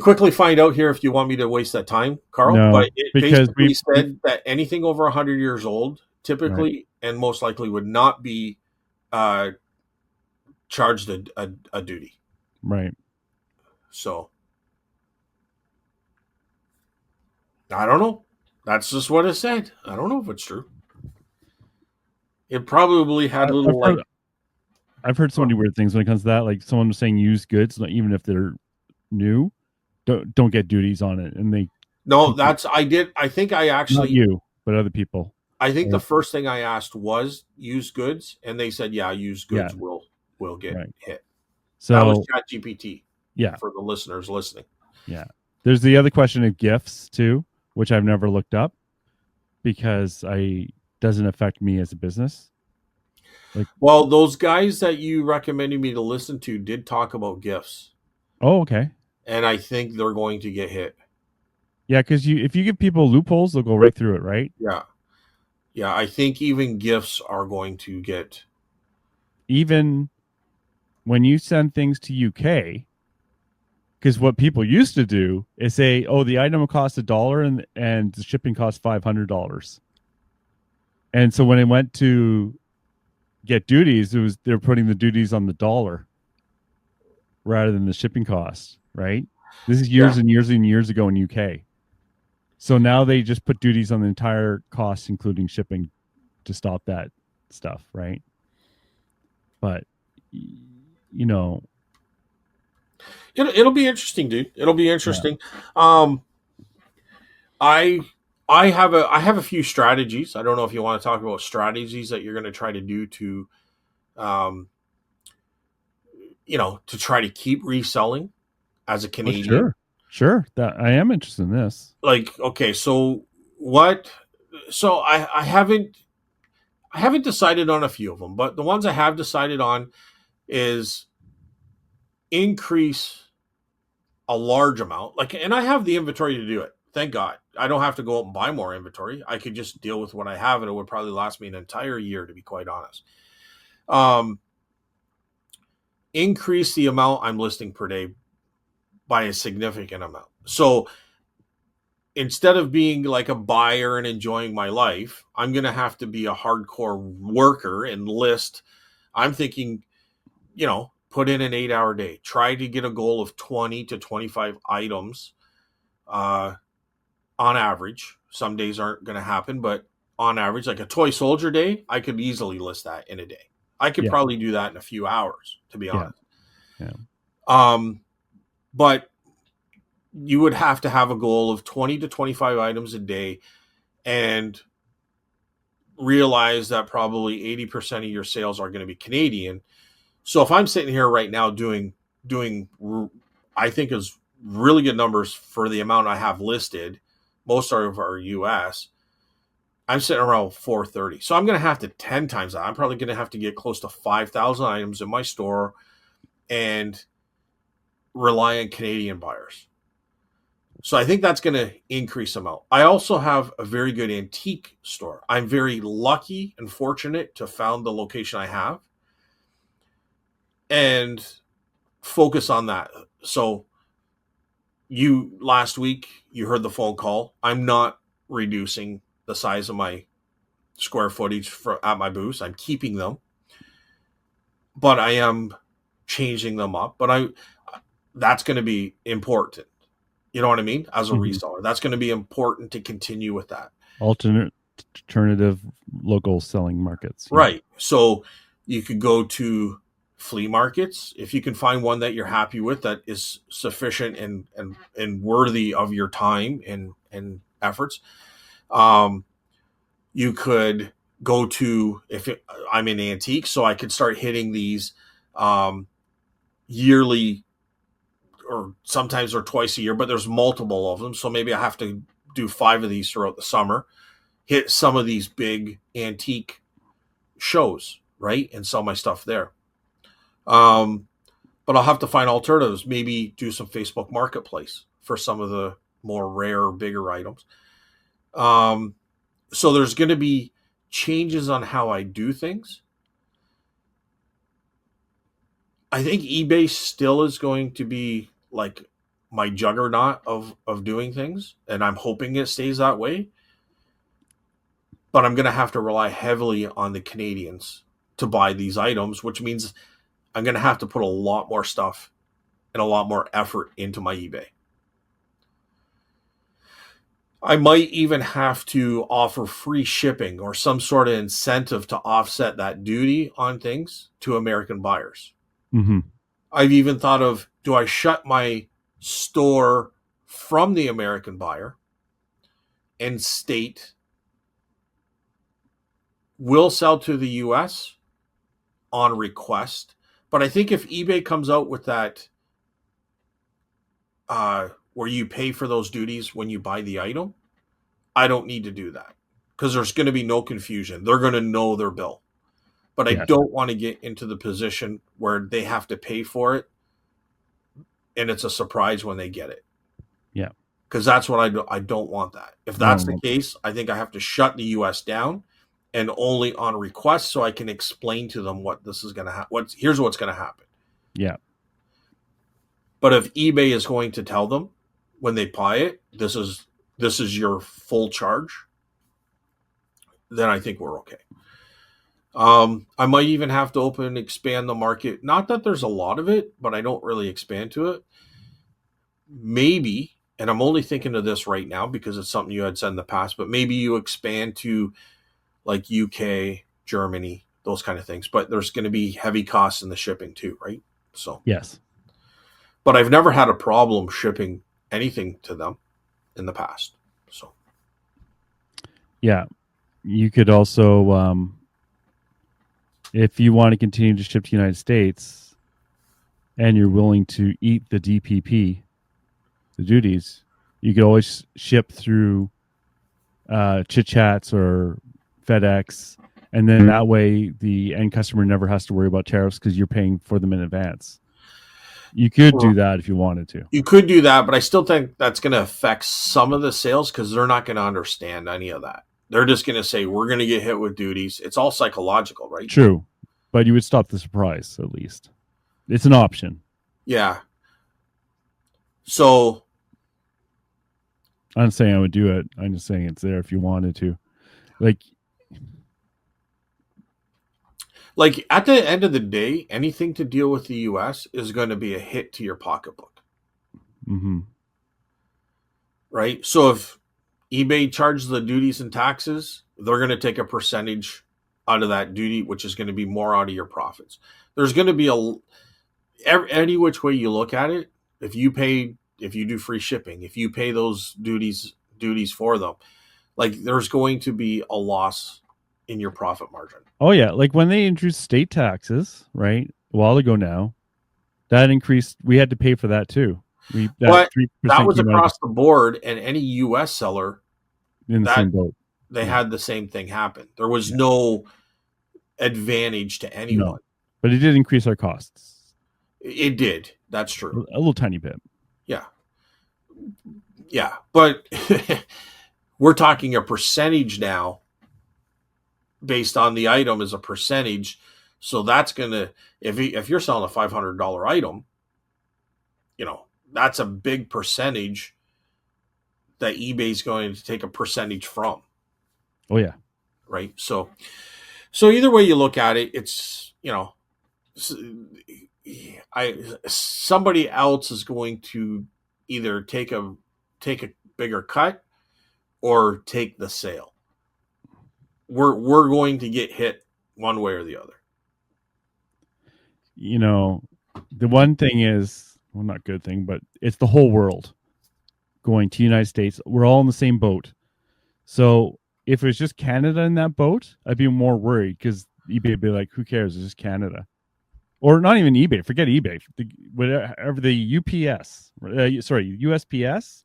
quickly find out here if you want me to waste that time, Carl. No, But it because basically we said that anything over 100 years old right. typically and most likely would not be uh, charged a duty. Right. So I don't know. That's just what it said. I don't know if it's true. It probably had I've little like. heard I've heard so many weird things when it comes to that. Like someone was saying used goods, like, even if they're new, don't get duties on it, and they No, compete. that's I did. I think I Not actually. you, but other people. I think the Right. first thing I asked was used goods, and they said, "Yeah, used Yeah. goods will get Right. hit." That was So ChatGPT yeah, for the listeners listening. yeah. There's the other question of gifts too, which I've never looked up because I doesn't affect me as a business. Like, Well, those guys that you recommended me to listen to did talk about gifts, oh, okay. and I think they're going to get hit. Yeah, because if you give people loopholes, they'll go right through it, right? Yeah, yeah. I think even gifts are going to get. Even when you send things to UK, because what people used to do is say, "Oh, the item costs $1 and the shipping costs $500." And so when it went to get duties, they're putting the duties on the dollar rather than the shipping cost, right? This is Yeah, years and years and years ago in UK. So now they just put duties on the entire cost, including shipping, to stop that stuff, right? But you know, it'll be interesting, dude. It'll be yeah. interesting. Um, I I have a few strategies. I don't know if you want to talk about strategies that you're going to try to do to, um, to try to keep reselling as a Oh, Canadian. sure, sure. That I am interested in this. Like, okay, so what? So I haven't decided on a few of them, but the ones I have decided on is increase a large amount. Like, and I have the inventory to do it. Thank God. I don't have to go out and buy more inventory. I could just deal with what I have, and it would probably last me an entire year, to be quite honest. Um, Increase the amount I'm listing per day by a significant amount. So instead of being like a buyer and enjoying my life, I'm going to have to be a hardcore worker and list. I'm thinking, put in an 8-hour day, try to get a goal of 20 to 25 items uh, on average. Some days aren't going to happen, but on average, like a toy soldier day, I could easily list that in a day. I could Yeah. probably do that in a few hours, to be Yeah. honest. Yeah. But you would have to have a goal of 20 to 25 items a day and realize that probably 80% of your sales are going to be Canadian. So if I'm sitting here right now doing I think is really good numbers for the amount I have listed, most of our US, I'm sitting around 430. So I'm going to have to 10 times that. I'm probably going to have to get close to 5,000 items in my store and rely on Canadian buyers. So I think that's going to increase amount. I also have a very good antique store. I'm very lucky and fortunate to found the location I have and focus on that. So you last week you heard the phone call. I'm not reducing the size of my square footage at my booths. I'm keeping them, but I am changing them up. But that's going to be important. You know what I mean? As a Mm-hmm. reseller, that's going to be important to continue with that. Alternative local selling markets. Right. So you could go to flea markets if you can find one that you're happy with that is sufficient and worthy of your time and efforts. Um, you could go to I'm in antique, so I could start hitting these yearly or sometimes or twice a year, but there's multiple of them. So maybe I have to do 5 of these throughout the summer, hit some of these big antique shows, right? And sell my stuff there. Um, but I'll have to find alternatives. Maybe do some Facebook Marketplace for some of the more rare, bigger items. So there's going to be changes on how I do things. I think eBay still is going to be like my juggernaut of doing things, and I'm hoping it stays that way. But I'm going to have to rely heavily on the Canadians to buy these items, which means I'm going to have to put a lot more stuff and a lot more effort into my eBay. I might even have to offer free shipping or some sort of incentive to offset that duty on things to American buyers. Mm-hmm. I've even thought of, do I shut my store from the American buyer and state will sell to the US on request? But I think if eBay comes out with that where you pay for those duties when you buy the item, I don't need to do that because there's going to be no confusion. They're going to know their bill. But I Yes. don't want to get into the position where they have to pay for it and it's a surprise when they get it. Yeah. Because that's what I don't want that. If that's the case, I think I have to shut the US down and only on request so I can explain to them what this is going to happen. Here's what's going to happen. Yeah. But if eBay is going to tell them when they buy it, this is your full charge, then I think we're okay. I might even have to expand the market. Not that there's a lot of it, but I don't really expand to it. Maybe, and I'm only thinking of this right now because it's something you had said in the past, but maybe you expand to like UK, Germany, those kind of things. But there's going to be heavy costs in the shipping too, right? So, yes. But I've never had a problem shipping anything to them in the past. So, yeah, you could also, if you want to continue to ship to the United States and you're willing to eat the DPP, the duties, you could always ship through Chit Chats or FedEx. And then that way the end customer never has to worry about tariffs because you're paying for them in advance. You could do that if you wanted to. You could do that, but I still think that's going to affect some of the sales because they're not going to understand any of that. They're just going to say, we're going to get hit with duties. It's all psychological, right? True. But you would stop the surprise, at least. It's an option. Yeah. So, I'm not saying I would do it. I'm just saying it's there if you wanted to. Like, like at the end of the day, anything to deal with the US is going to be a hit to your pocketbook, mm-hmm. right? So if eBay charges the duties and taxes, they're going to take a percentage out of that duty, which is going to be more out of your profits. There's going to be any which way you look at it. If you do free shipping, if you pay those duties for them, like there's going to be a loss in your profit margin. Oh yeah, like when they introduced state taxes, right? A while ago now, that increased. We had to pay for that too. We that But three that percent was came out of across the board, and any US seller in the that same boat. they Yeah, had the same thing happen. There was yeah, no advantage to no, anyone. but it did increase our costs It did. That's true. a little tiny bit. Yeah. Yeah. But we're talking a percentage now based on the item as a percentage. So that's going to, if you're selling a $500 item, that's a big percentage that eBay's going to take a percentage from, Oh yeah, right? So either way you look at it, it's, somebody else is going to either take a bigger cut or take the sale. We're going to get hit one way or the other. you know, the one thing is, well, not good thing, but it's the whole world going to the United States. We're all in the same boat. So if it was just Canada in that boat, I'd be more worried because eBay would be like, "Who cares? It's just Canada." Or not even eBay. Forget eBay. Whatever the UPS, USPS,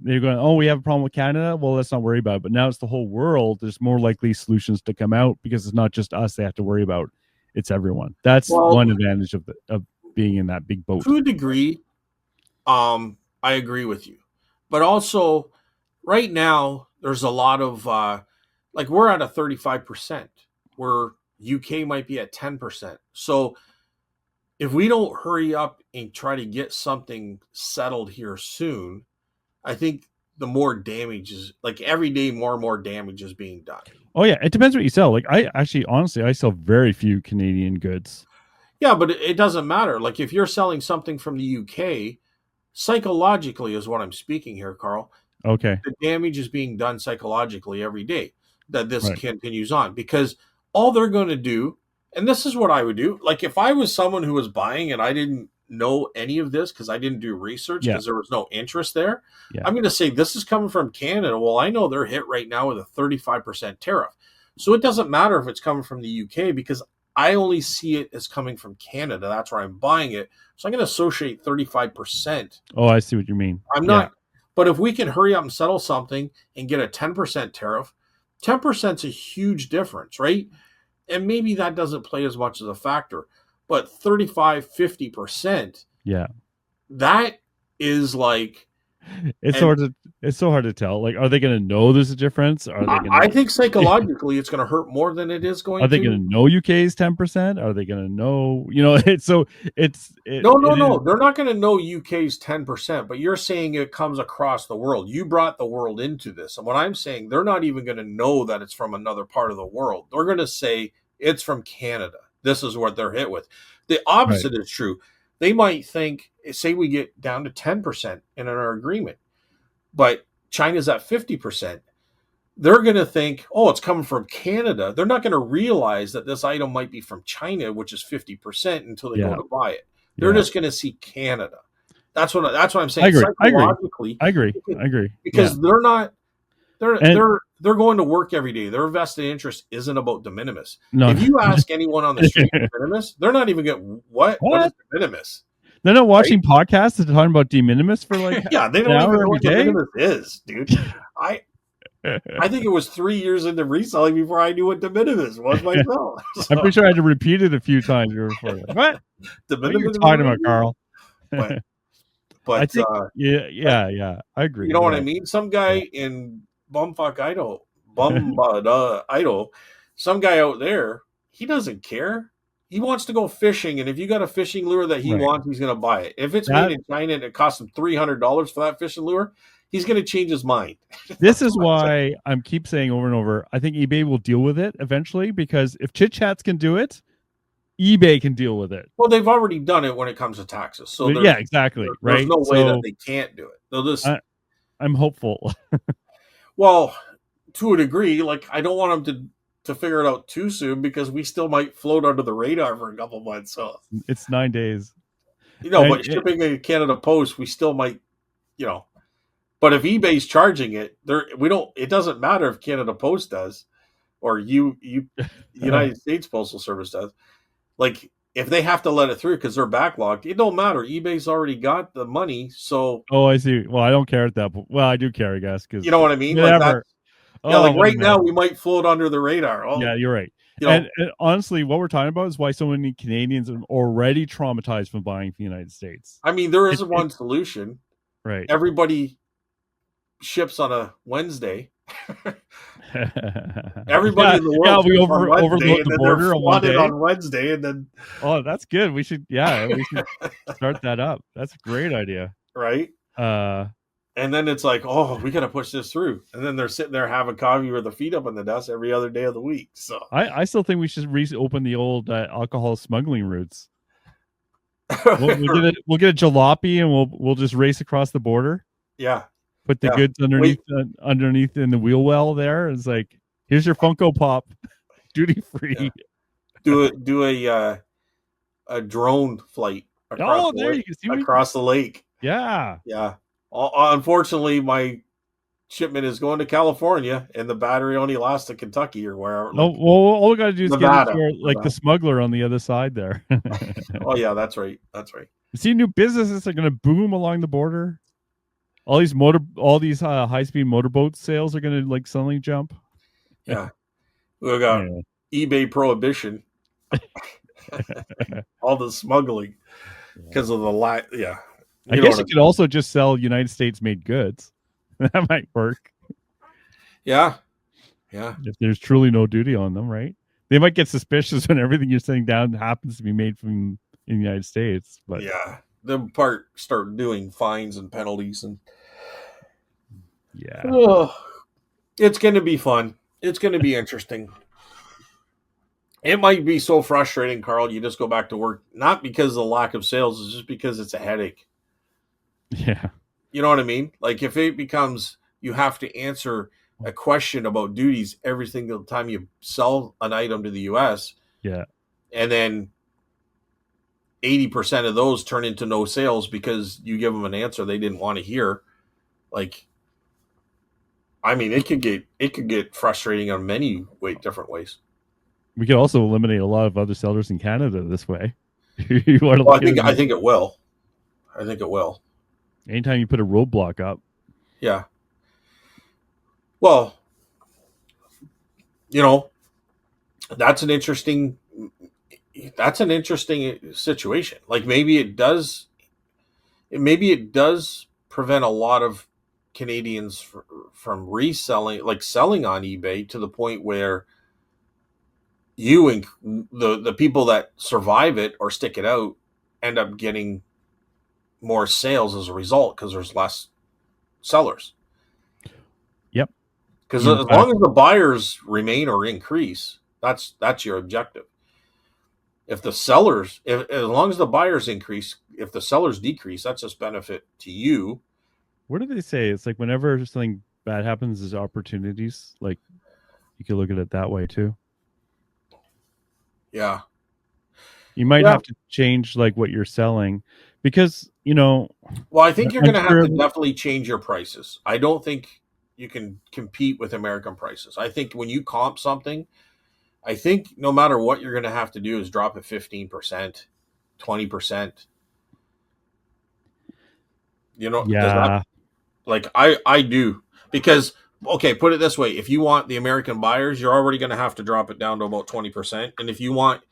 they're going, oh, we have a problem with Canada. Well, let's not worry about it. But now it's the whole world. There's more likely solutions to come out because it's not just us they have to worry about. It's everyone. That's Well, one advantage of being in that big boat. to a degree, I agree with you, but also right now there's a lot of like we're at a 35%, where UK might be at 10%. So if we don't hurry up and try to get something settled here soon, I think the more damage is like every day more and more damage is being done. Oh yeah, it depends what you sell. Like I actually, honestly, I sell very few Canadian goods. Yeah, but it doesn't matter. Like if you're selling something from the UK, psychologically is what I'm speaking here, Carl. Okay, The damage is being done psychologically every day that this right. continues on, because all they're going to do, and this is what I would do, like if I was someone who was buying and I didn't know any of this because I didn't do research Yeah, because there was no interest there, yeah, I'm going to say this is coming from Canada. Well, I know they're hit right now with a 35% tariff. So it doesn't matter if it's coming from the UK because I only see it as coming from Canada. That's where I'm buying it. So I'm going to associate 35%. Oh, I see what you mean. I'm Yeah, not, but if we can hurry up and settle something and get a 10% tariff, 10% is a huge difference, right? And maybe that doesn't play as much as a factor, but 35, 50%, yeah. that is like, It's and hard to it's so hard to tell. Like, are they going to know there's a difference? I think psychologically it's going to hurt more than it is Are going they going to. to know UK is 10%? Are they going to know? You know, it's so No, no, it is. no. They're not going to know UK's 10%, but you're saying it comes across the world. You brought the world into this. And what I'm saying, they're not even going to know that it's from another part of the world. They're going to say it's from Canada. This is what they're hit with. The Right. opposite is true. They might think, say we get down to 10% in our agreement, but China's at 50%. They're going to think, oh, it's coming from Canada. They're not going to realize that this item might be from China, which is 50%, until they go Yeah. to buy it. They're Yeah. just going to see Canada. That's what I'm I saying. agree. I agree. Psychologically, I agree. I agree. Yeah. because they're not they're And they're they're going to work every day. Their vested interest isn't about de minimis. no. If you ask anyone on the street de minimis, they're not even going, what is What? de minimis, They're not right? watching podcasts and talking about de minimis for like Yeah, they an don't even hour know every what de day. minimis is, dude. I I think it was 3 years into reselling before I knew what de minimis was myself. I'm So pretty sure I had to repeat it a few times before. Like, what? de What are you minimis, talking about, Carl? but I but think yeah, yeah, yeah. I you agree. know what I Yeah. mean? Some Yeah. guy in Idaho, some guy out there, he doesn't care. he wants to go fishing, and if you got a fishing lure that he Right. wants, he's going to buy it. If it's made That in China and it costs him $300 for that fishing lure, he's going to change his mind. this That's is what I'm saying. why I'm keep saying over and over. I think eBay will deal with it eventually because if Chit Chats can do it, eBay can deal with it. Well, they've already done it when it comes to taxes, so But yeah, exactly. there's Right. no way that So they can't do it. They'll just I'm hopeful. well, to a degree. Like I don't want them to figure it out too soon because we still might float under the radar for a couple months. So It's 9 days. but And shipping a Canada Post, we still might, you know. But if eBay's charging it, we don't. It doesn't matter if Canada Post does or United States Postal Service does. Like if they have to let it through because they're backlogged, it don't matter. eBay's already got the money, so oh, I see. Well, I don't care at that point. Well, I do care, I guess, you because know what I mean. Like that. whatever. Yeah, Oh, like what a right mess. now we might float under the radar. Oh, Yeah, you're right. you know, And honestly, what we're talking about is why so many Canadians are already traumatized from buying from the United States. I mean, there is It one solution. right. Everybody ships on a Wednesday. Everybody Yeah, in the yeah, world we ships on Wednesday, overload and the then they're border on one flooded day. on Wednesday, and then Oh, that's good. We should start that up. That's a great idea. right, Uh and then it's like, oh, we got to push this through, and then they're sitting there having coffee with their feet up in the dust every other day of the week. So I still think we should reopen the old alcohol smuggling routes. We'll get a jalopy and we'll just race across the border. yeah, Put the yeah. goods underneath Wait, underneath in the wheel well there. It's like here's your Funko Pop, duty yeah. free. Do a drone flight Oh, there you can see we. across the lake. Yeah. Yeah. Unfortunately, my shipment is going to California, and the battery only lasts to Kentucky or wherever, Oh like well, all we got to do is get it Nevada. to like the Nevada. smuggler on the other side there. Oh yeah, that's right. That's right. See, new businesses are going to boom along the border. All these high speed motorboat sales are going to like suddenly jump. Yeah, we got Yeah. eBay prohibition, all the smuggling because of the Yeah, I you know guess what you I could mean. also just sell United States made goods. That might work Yeah, yeah, if there's truly no duty on them, right? They might get suspicious when everything you're sending down happens to be made from in the United States, but yeah. The part start doing fines and penalties, and yeah. oh, it's going to be fun. It's going to be interesting. It might be so frustrating, Carl. You just go back to work, not because of the lack of sales, it's just because it's a headache. Yeah. You know what I mean? Like if it becomes you have to answer a question about duties every single time you sell an item to the US, Yeah. and then 80% of those turn into no sales because you give them an answer they didn't want to hear. Like I mean, it could get frustrating in many different ways. We could also eliminate a lot of other sellers in Canada this way. You want to Well, look at I it think it will. I think it will. anytime you put a roadblock up. Yeah. Well, you know, that's an interesting situation. Like maybe it does prevent a lot of Canadians from reselling, like selling on eBay to the point where you and the people that survive it or stick it out end up getting more sales as a result because there's less sellers. Yep. Because In as fact, long as the buyers remain or increase, that's your objective. If the sellers, if as long as the buyers increase, if the sellers decrease, that's just benefit to you. what do they say? It's like whenever something bad happens, there's opportunities. Like you could look at it that way too. Yeah, You might yeah. have to change like what you're selling because Well, I think you're I'm going to have sure. to definitely change your prices. I don't think you can compete with American prices. I think when you comp something, I think no matter what you're going to have to do is drop it 15%, 20%. Does that Yeah. like I do because okay, put it this way, if you want the American buyers, you're already going to have to drop it down to about 20%, and if you want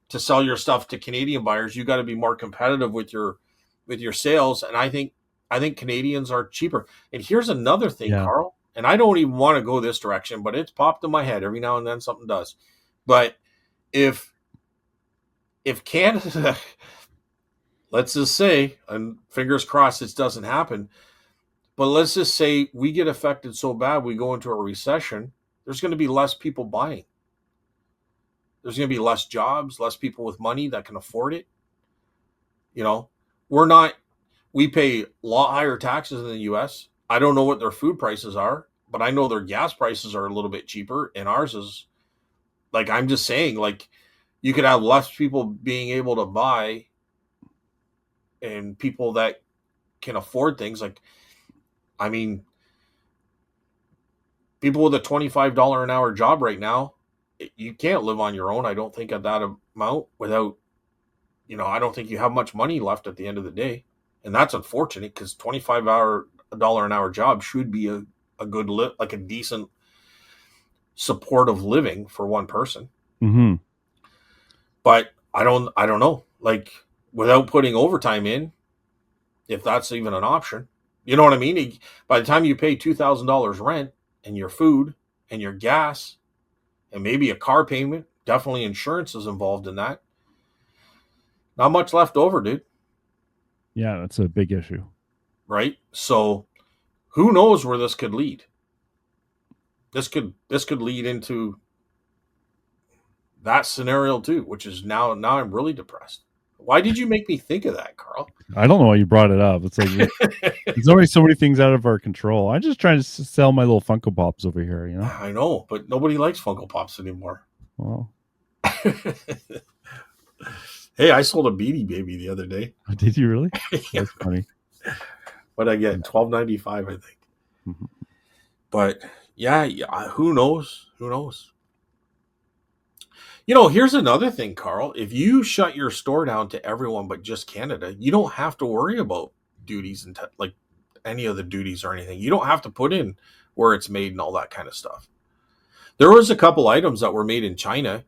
to sell your stuff to Canadian buyers, you got to be more competitive with your sales, and I think Canadians are cheaper. And here's another thing, Yeah. Carl, and I don't even want to go this direction, but it's popped in my head every now and then something does. But if if Canada, let's just say, and fingers crossed it doesn't happen, but let's just say we get affected so bad we go into a recession, there's going to be less people buying. There's going to be less jobs, less people with money that can afford it. You know, we're not, we pay a lot higher taxes in the US. I don't know what their food prices are, but I know their gas prices are a little bit cheaper, and ours is like, I'm just saying, like, you could have less people being able to buy and people that can afford things. Like, I mean, people with a $25 an hour job right now, you can't live on your own. I don't think at that amount without, I don't think you have much money left at the end of the day. And that's unfortunate because $25 an hour job should be a good, like a decent supportive living for one person. Mm-hmm. But I don't know. Like, without putting overtime in, if that's even an option. You know what I mean? By the time you pay $2,000 rent and your food and your gas and maybe a car payment, definitely insurance is involved in that. Not much left over, dude. Yeah, that's a big issue. Right? So who knows where this could lead? This could lead into that scenario too, which is now I'm really depressed. Why did you make me think of that, Carl? I don't know why you brought it up. It's like there's already so many things out of our control. I'm just trying to sell my little Funko Pops over here, you know? I know, but nobody likes Funko Pops anymore. Well, Hey, I sold a Beanie Baby the other day. did you really? Yeah. That's funny. What I get? $12.95, I think. Mhm. But yeah, who knows? Who knows? Here's another thing, Carl. If you shut your store down to everyone but just Canada, you don't have to worry about duties and like any of the duties or anything. You don't have to put in where it's made and all that kind of stuff. There was a couple items that were made in China.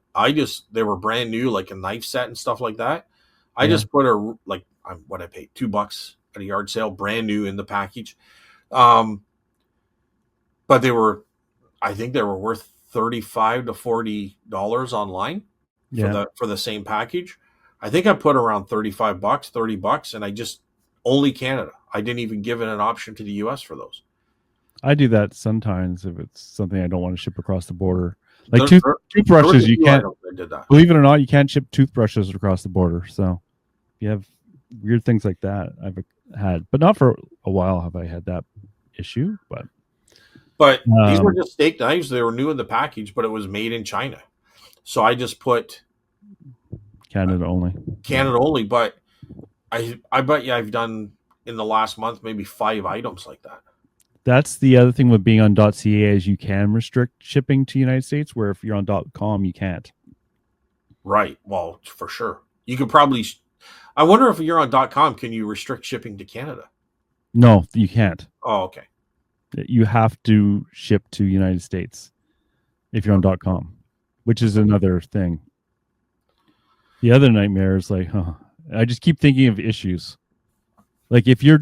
They were brand new, like a knife set and stuff like that. I Yeah. just put what I paid $2 at a yard sale, brand new in the package. But I think they were worth $35 to $40 online Yeah. for the same package. I think I put around $35, $30, and I just only Canada. I didn't even give it an option to the US for those. I do that sometimes if it's something I don't want to ship across the border. Like There were toothbrushes, a you few can't, items that did that. believe it or not, you can't ship toothbrushes across the border. So you have weird things like that I've had, but not for a while have I had that issue. But these were just steak knives. They were new in the package, but it was made in China. So I just put Canada only. Canada only. But I bet you I've done in the last month maybe 5 items like that. That's the other thing with being on .ca is you can restrict shipping to United States, where if you're on .com, you can't. Right. Well, for sure. You could probably. I wonder if you're on .com, can you restrict shipping to Canada? No, you can't. Oh, okay. You have to ship to United States if you're on .com, which is another thing. The other nightmare is like, I just keep thinking of issues. Like if you're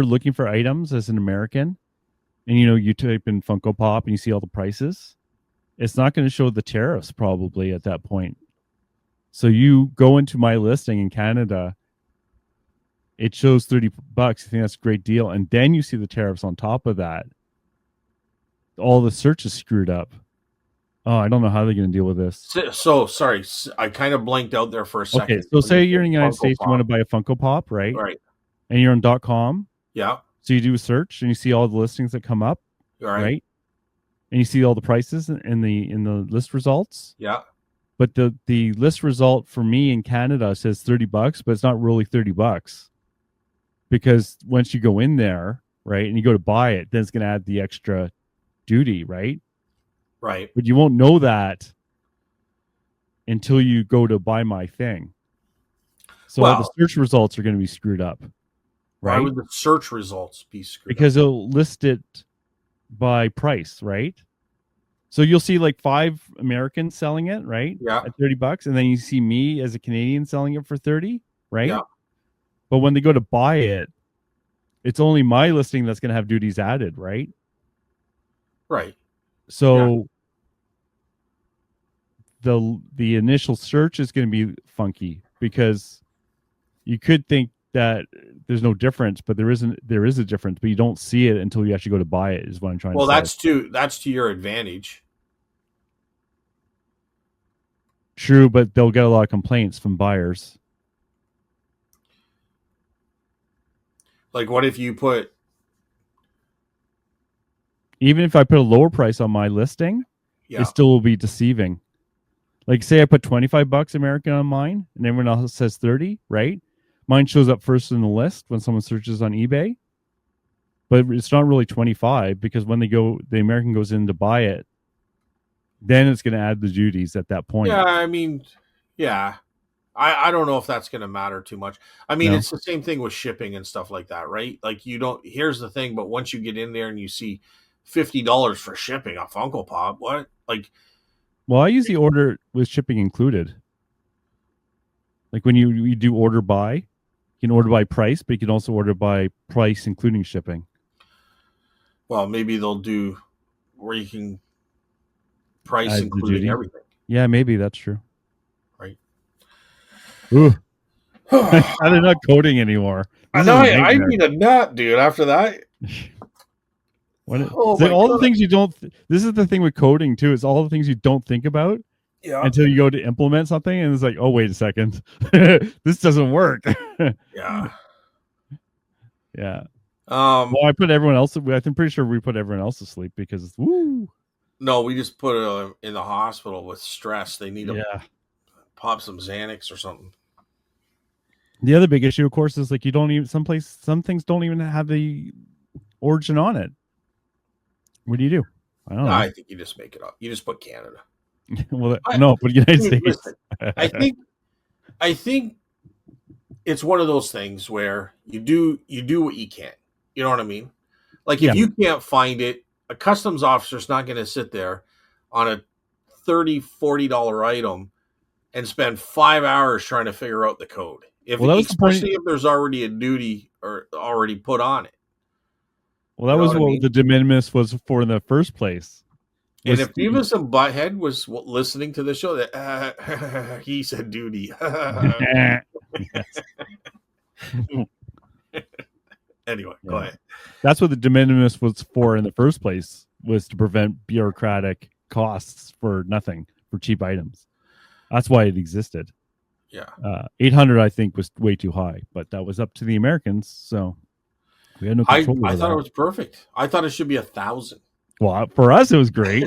looking for items as an American, and you type in Funko Pop and you see all the prices, it's not going to show the tariffs probably at that point. So you go into my listing in Canada, it shows $30. You think that's a great deal, and then you see the tariffs on top of that. All the search is screwed up. Oh, I don't know how they're going to deal with this. So sorry, I kind of blanked out there for a second. Okay, so say you're in the United States, you want to buy a Funko Pop, right? Right. And you're on .com. Yeah. So you do a search and you see all the listings that come up, right? And you see all the prices in the list results. Yeah. But the list result for me in Canada says $30, but it's not really $30 because once you go in there, right, and you go to buy it, then it's going to add the extra duty, right? Right. But you won't know that until you go to buy my thing. So all the search results are going to be screwed up. Right? Why would the search results be screwed because up? It'll list it by price, right? So you'll see like 5 Americans selling it, right? Yeah. At $30, and then you see me as a Canadian selling it for 30, right? Yeah. But when they go to buy it, it's only my listing that's going to have duties added, right? Right. So the initial search is going to be funky because you could think that there's no difference, but there is a difference, but you don't see it until you actually go to buy it, is what I'm trying to Well, say. that's to your advantage. True, but they'll get a lot of complaints from buyers. Like, what if you put? Even if I put a lower price on my listing, it Yeah, still will be deceiving. Like, say I put 25 bucks American on mine and everyone else says 30, right? Mine shows up first in the list when someone searches on eBay, but it's not really 25 because when the American goes in to buy it, then it's going to add the duties at that yeah. point. I mean, yeah. I don't know if that's going to matter too much. I mean, No. it's the same thing with shipping and stuff like that, right? Like, you don't. Here's the thing, but once you get in there and you see $50 for shipping a Funko Pop, what? Like, Well, I usually order with shipping included. Like when you do order by, you can order by price, but you can also order by price including shipping. well, maybe they'll do where you can price Add the including duty. everything, Yeah, maybe that's true. right? Ooh, I'm not coding anymore. I This know is a I nightmare. need a nut, dude. After that, oh It's like my all the god, things you don't. This is the thing with coding too. Is all the things you don't think about yeah, until you go to implement something, and it's like, oh wait a second, this doesn't work. yeah. Yeah. Um, Well, I put everyone else. I'm pretty sure we put everyone else to sleep because woo. no, we just put it in the hospital with stress. They need to Yeah. pop some Xanax or something. The other big issue, of course, is like you don't even some things don't even have the origin on it. What do you do? I don't No, know. I think you just make it up. You just put Canada. Well, I, no, but United dude, listen, States. I think it's one of those things where you do what you can. You know what I mean? Like, Yeah. if you can't find it, a customs officer's not going to sit there on a $30-$40 item and spend 5 hours trying to figure out the code. If Well, that was the point. especially if there's already a duty or already put on it. Well, You that know was what I what the mean? de minimis was for in the first place. And Was if Beavis and Butthead was listening to the show, that he said duty. yes. Anyway, go Yeah. ahead. That's what the de minimis was for in the first place, was to prevent bureaucratic costs for nothing, for cheap items. That's why it existed. Yeah, 800, I think, was way too high, but that was up to the Americans, so we had no I control I over thought it that. was perfect. I thought it should be 1,000. Well, for us, it was great.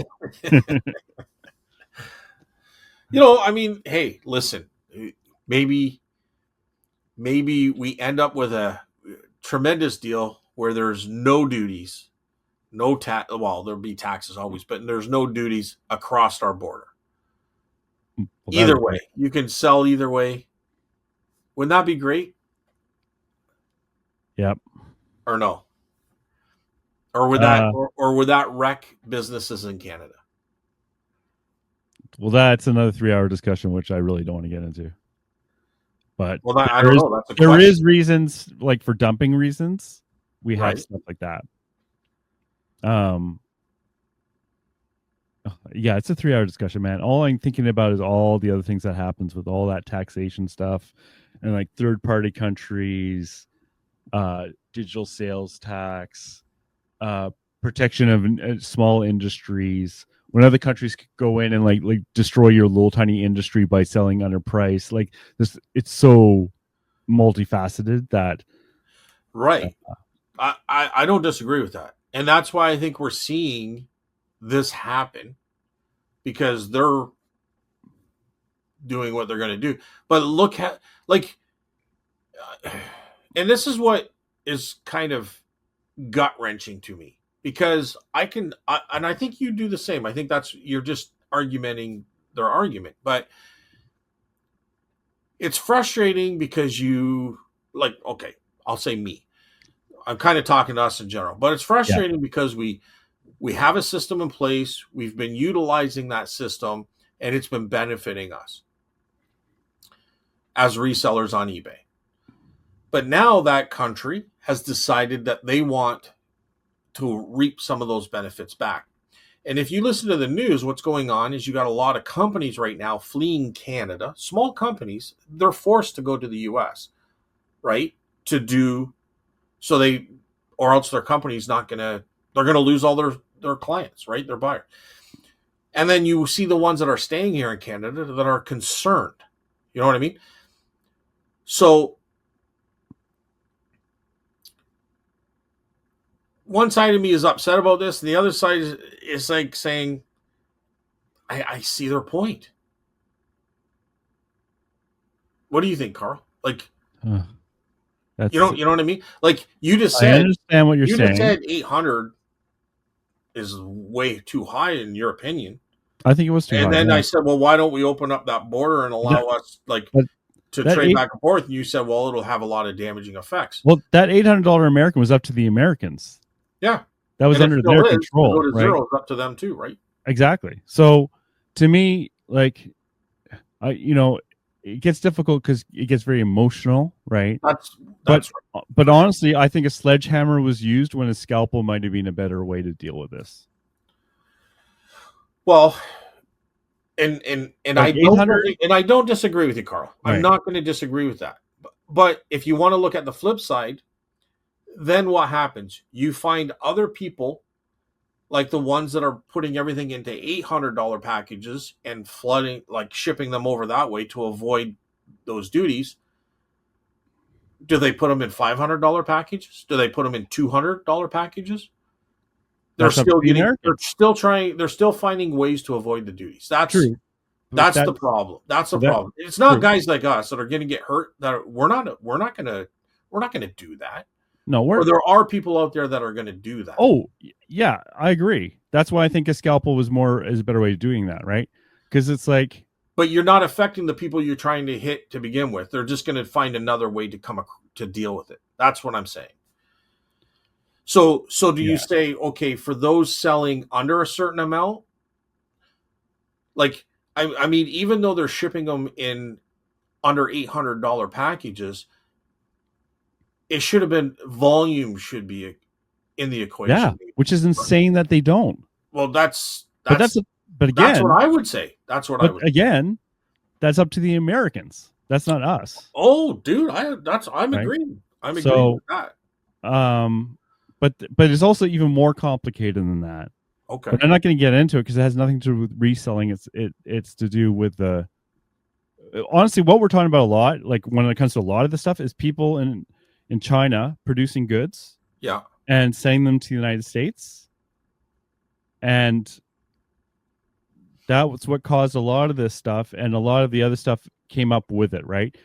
I mean, hey, listen, maybe we end up with a tremendous deal where there's no duties, no tax. Well, there'll be taxes always, but there's no duties across our border. Well, that'd Either be way, great. you can sell either way. Wouldn't that be great? Yep. Or no? Or would that Uh, or would that wreck businesses in Canada? well, that's another 3-hour discussion, which I really don't want to get into. But Well, that, I there don't is know. That's a there question, is reasons, like for dumping reasons, we have right? stuff like that. Um, yeah, it's a 3-hour discussion, man. All I'm thinking about is all the other things that happens with all that taxation stuff and like third party countries, digital sales tax, uh, protection of small industries. When other countries go in and like destroy your little tiny industry by selling under price, like this, it's so multifaceted that Right. I don't disagree with that, and that's why I think we're seeing this happen because they're doing what they're going to do. But look at like, and this is what is kind of gut wrenching to me because and I think you do the same. I think that's you're just argumenting their argument, but it's frustrating because you like okay, I'll say me. I'm kind of talking to us in general, but it's yeah, frustrating because we have a system in place, we've been utilizing that system, and it's been benefiting us as resellers on eBay. But now that country has decided that they want to reap some of those benefits back. And if you listen to the news, what's going on is you got a lot of companies right now fleeing Canada, small companies, they're forced to go to the US, right? To do so they, or else their company's not gonna, they're gonna lose all their clients, right? Their buyers. And then you see the ones that are staying here in Canada that are concerned. You know what I mean? So one side of me is upset about this, and the other side is like saying, I see their point. What do you think, Carl? Like, Uh, you that's you know what I mean? Like I understand what you're you just saying. said 800 is way too high in your opinion. I think it was too And high. then I Yeah, said, well, why don't we open up that border and that, allow us like but to that trade eight back and forth? And you said, well, it'll have a lot of damaging effects. well that $800 American was up to the Americans. Yeah. That was And it under still their is to go control, to right? zero is up to them too, right? Exactly. So to me, like, you know, it gets difficult because it gets very emotional, right? That's But that's but honestly, I think a sledgehammer was used when a scalpel might have been a better way to deal with this. well, and Like I don't 800, and I don't disagree with you, Carl. I'm right? not going to disagree with that. But if you want to look at the flip side, then what happens? You find other people like the ones that are putting everything into $800 packages and flooding, like shipping them over that way to avoid those duties. Do they put them in $500 packages? Do they put them in $200 packages? They're That's up to still the getting, they're Americans. still trying, they're still finding ways to avoid the duties. True, but That's the problem. That's the that problem. It's not true. guys like us that are going to get hurt. That we're not going to do that. No, Or we're there are people out there that are going to do that. yeah, I agree. That's why I think a scalpel was more is a better way of doing that, right? Because it's like But you're not affecting the people you're trying to hit to begin with. They're just going to find another way to to deal with it. That's what I'm saying. So do you yeah, say, okay, for those selling under a certain amount, like I mean, even though they're shipping them in under $800 packages, it should have been volume should be in the yeah, equation. which is insane that they don't. Well, But that's a but that's what again, I would say. That's what I but would. again, that's up to the Americans. That's not us, Oh, dude, I'm right? agreeing. I'm agreeing So with that. um but it's also even more complicated than that. Okay. But I'm not going to get into it because it has nothing to do with reselling. It's to do with the honestly what we're talking about a lot. Like when it comes to a lot of the stuff is people in China producing goods Yeah. and sending them to the United States, and that was what caused a lot of this stuff, and a lot of the other stuff came up with it, right?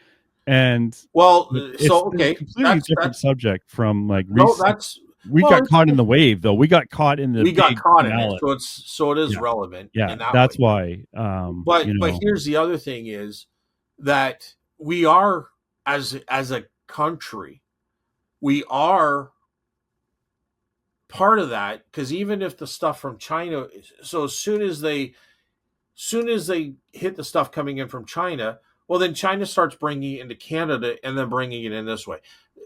And Well, it's so a okay, completely different that's subject from like no, that's we well, got caught in the wave though. We got caught in the we got big caught in it, finale. so it is Yeah, relevant yeah, in that way. that's why. But here's the other thing is that we are as a country, we are part of that because even if the stuff from China, so soon as they hit the stuff coming in from China, well, then China starts bringing it into Canada and then bringing it in this way.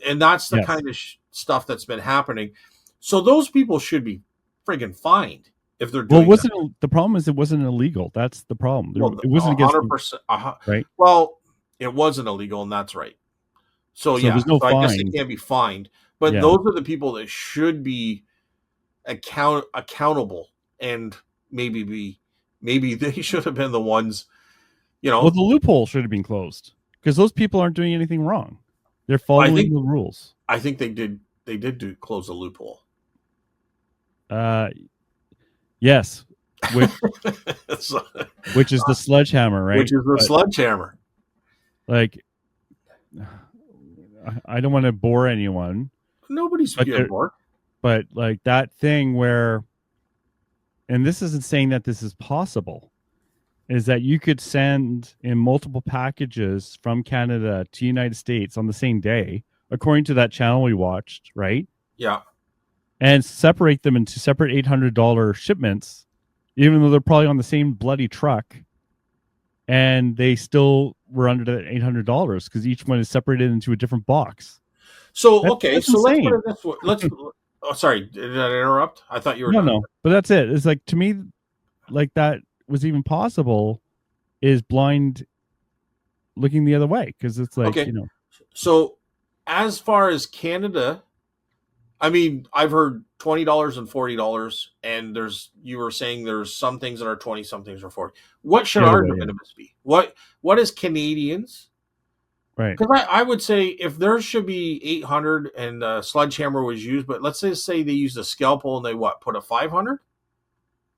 And that's the yes. kind of stuff that's been happening. So those people should be friggin' fined if they're Well, it doing that. wasn't the problem is it wasn't illegal. That's the problem. Well, It wasn't against the 100%. right. Well, it wasn't illegal, and that's right. So So yeah, there's no so I guess they fines. can't be fined, but Yeah. those are the people that should be accountable and maybe they should have been the ones, you Well, know. the loophole should have been closed because those people aren't doing anything wrong. They're I following think the rules. they did do close the loophole. Uh, yes, which So, which is the sledgehammer, right? which is the But sledgehammer. like, I don't want to bore anyone, Nobody's but getting bored. but like that thing where, and this isn't saying that this is possible, is that you could send in multiple packages from Canada to United States on the same day, according to that channel we watched, right? Yeah. And separate them into separate $800 shipments, even though they're probably on the same bloody truck, and they still were under the $800 because each one is separated into a different box. So okay, That's so let's put insane. it this way. Oh, sorry, did I interrupt? I thought you were No, done. no, but that's it. It's like to me, like that was even possible is blind looking the other way because it's like Okay, so as far as Canada, I mean, I've heard $20 and $40, and you were saying there's some things that are 20, some things are 40. What should the other our way. de Yeah, minimis be? What is Canadians? right. Because I would say if there should be 800 and a sledgehammer was used, but let's just say they used a scalpel and they put a 500.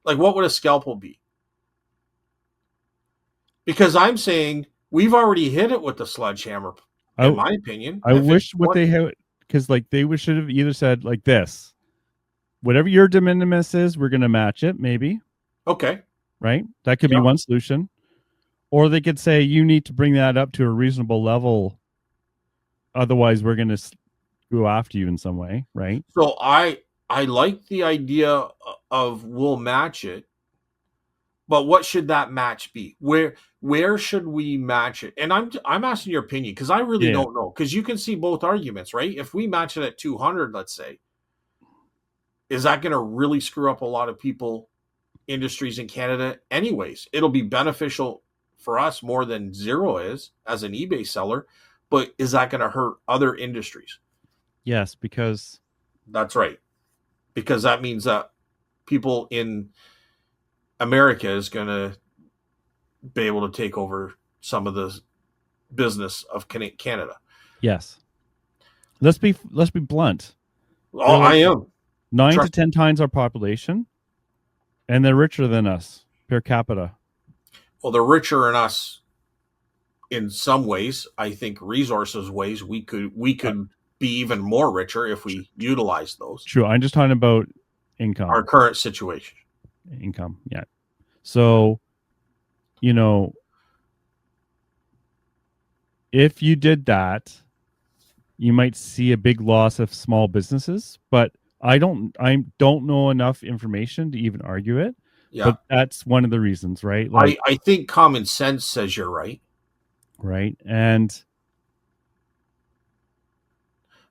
Like, what would a scalpel be? Because I'm saying we've already hit it with the sledgehammer, in I my opinion. I If it's wish what they had because like they should have either said like this, whatever your de minimis is, we're gonna match it, maybe, okay, right? That could be yeah. one solution. Or they could say you need to bring that up to a reasonable level, otherwise we're gonna go after you in some way, right? So I like the idea of we'll match it, but what should that match be? Where should we match it? And I'm asking your opinion because I really Yeah. don't know. Because you can see both arguments, right? If we match it at 200, let's say, is that going to really screw up a lot of people industries in Canada? Anyways, it'll be beneficial for us more than zero is as an eBay seller, but is that going to hurt other industries? Yes, because That's right, because that means that people in America is going to be able to take over some of the business of Canada. yes. Let's be blunt. Oh, They're I like am. 9 to 10 times our population, and they're richer than us per capita. Well, they're richer than us in some ways. I think resources ways Uh, we could be even more richer if we utilize those. True. I'm just talking about income. Our current situation. Income. Yeah. So, you know, if you did that, you might see a big loss of small businesses, but I don't know enough information to even argue it, Yeah. but that's one of the reasons, right? Like, I think common sense says you're right. right? And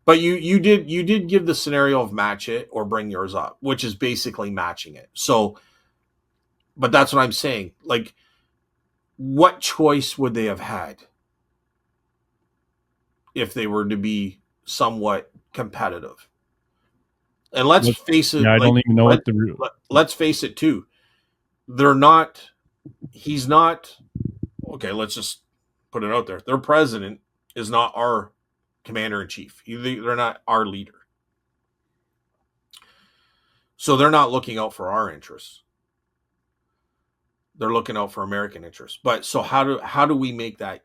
But you did give the scenario of match it or bring yours up, which is basically matching it. So, but that's what I'm saying. Like, what choice would they have had if they were to be somewhat competitive? And let's face yeah, it, I like don't even know what let's face it too. They're not. He's not. Okay, let's just put it out there. Their president is not our commander in chief. They're not our leader. So they're not looking out for our interests. They're looking out for American interests. But so how do we make that?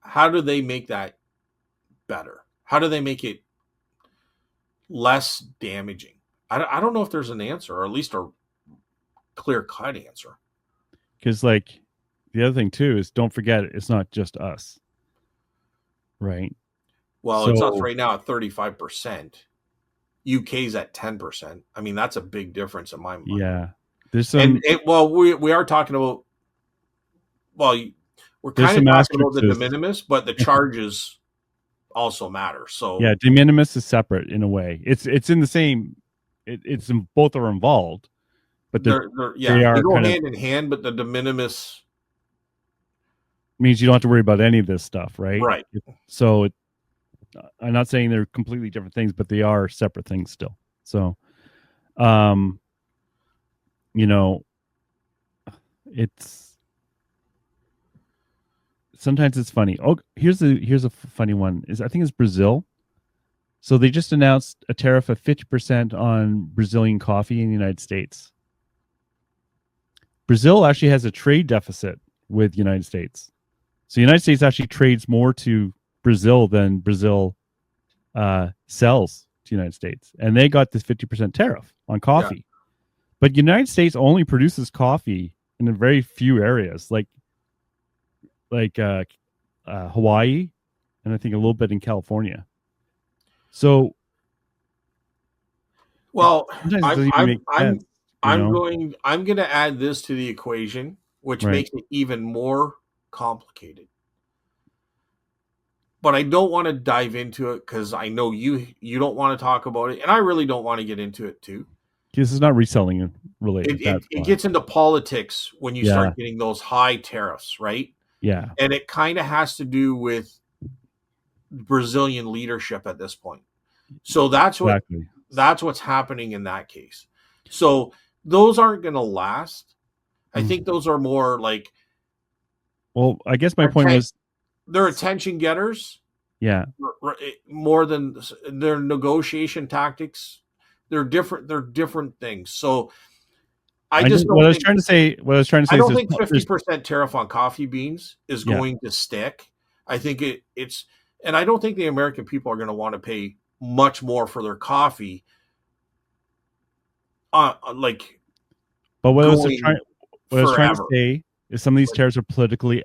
How do they make that better? How do they make it less damaging? I don't know if there's an answer, or at least a clear cut answer. because like the other thing too is don't forget it's not just us, right? Well, it's us So right now at 35%. UK's at 10%. I mean, that's a big difference in my mind. yeah, there's And some well, we are talking about, well, we're there's kind of some talking about the de asterisks. minimis, but the charges also matter. So Yeah, de minimis is separate in a way. It's in the same. It's in, both are involved, but they yeah, they are go kind of hand in hand, but the de minimis, means you don't have to worry about any of this stuff, right? right? So I'm not saying they're completely different things, but they are separate things still. So, um, you know, it's sometimes it's funny. Oh, here's a funny one. Is I think it's Brazil. So they just announced a tariff of 50% on Brazilian coffee in the United States. Brazil actually has a trade deficit with the United States. So the United States actually trades more to Brazil than Brazil sells to the United States. And they got this 50% tariff on Yeah. coffee. But the United States only produces coffee in a very few areas, like Hawaii, and I think a little bit in California. So Well, sometimes it I'm doesn't even I'm make I'm sense, you know? I'm going to add this to the equation, which Right. makes it even more complicated. but I don't want to dive into it because I know you don't want to talk about it, and I really don't want to get into it too. This is not reselling related. That's It why. gets into politics when you Yeah. start getting those high tariffs, right? Yeah. And it kind of has to do with Brazilian leadership at this point. So Exactly. that's what's happening in that case. So those aren't going to last. I think those are more like Well, I guess my point was, they're attention getters yeah, more than their negotiation tactics. They're different. They're different things. So I just what don't I was think trying to say. What I was trying to I say is don't think there's 50% tariff on coffee beans is yeah. going to stick. I think it's, and I don't think the American people are going to want to pay much more for their coffee. Like But going what I was trying to forever. say is some of these tariffs are politically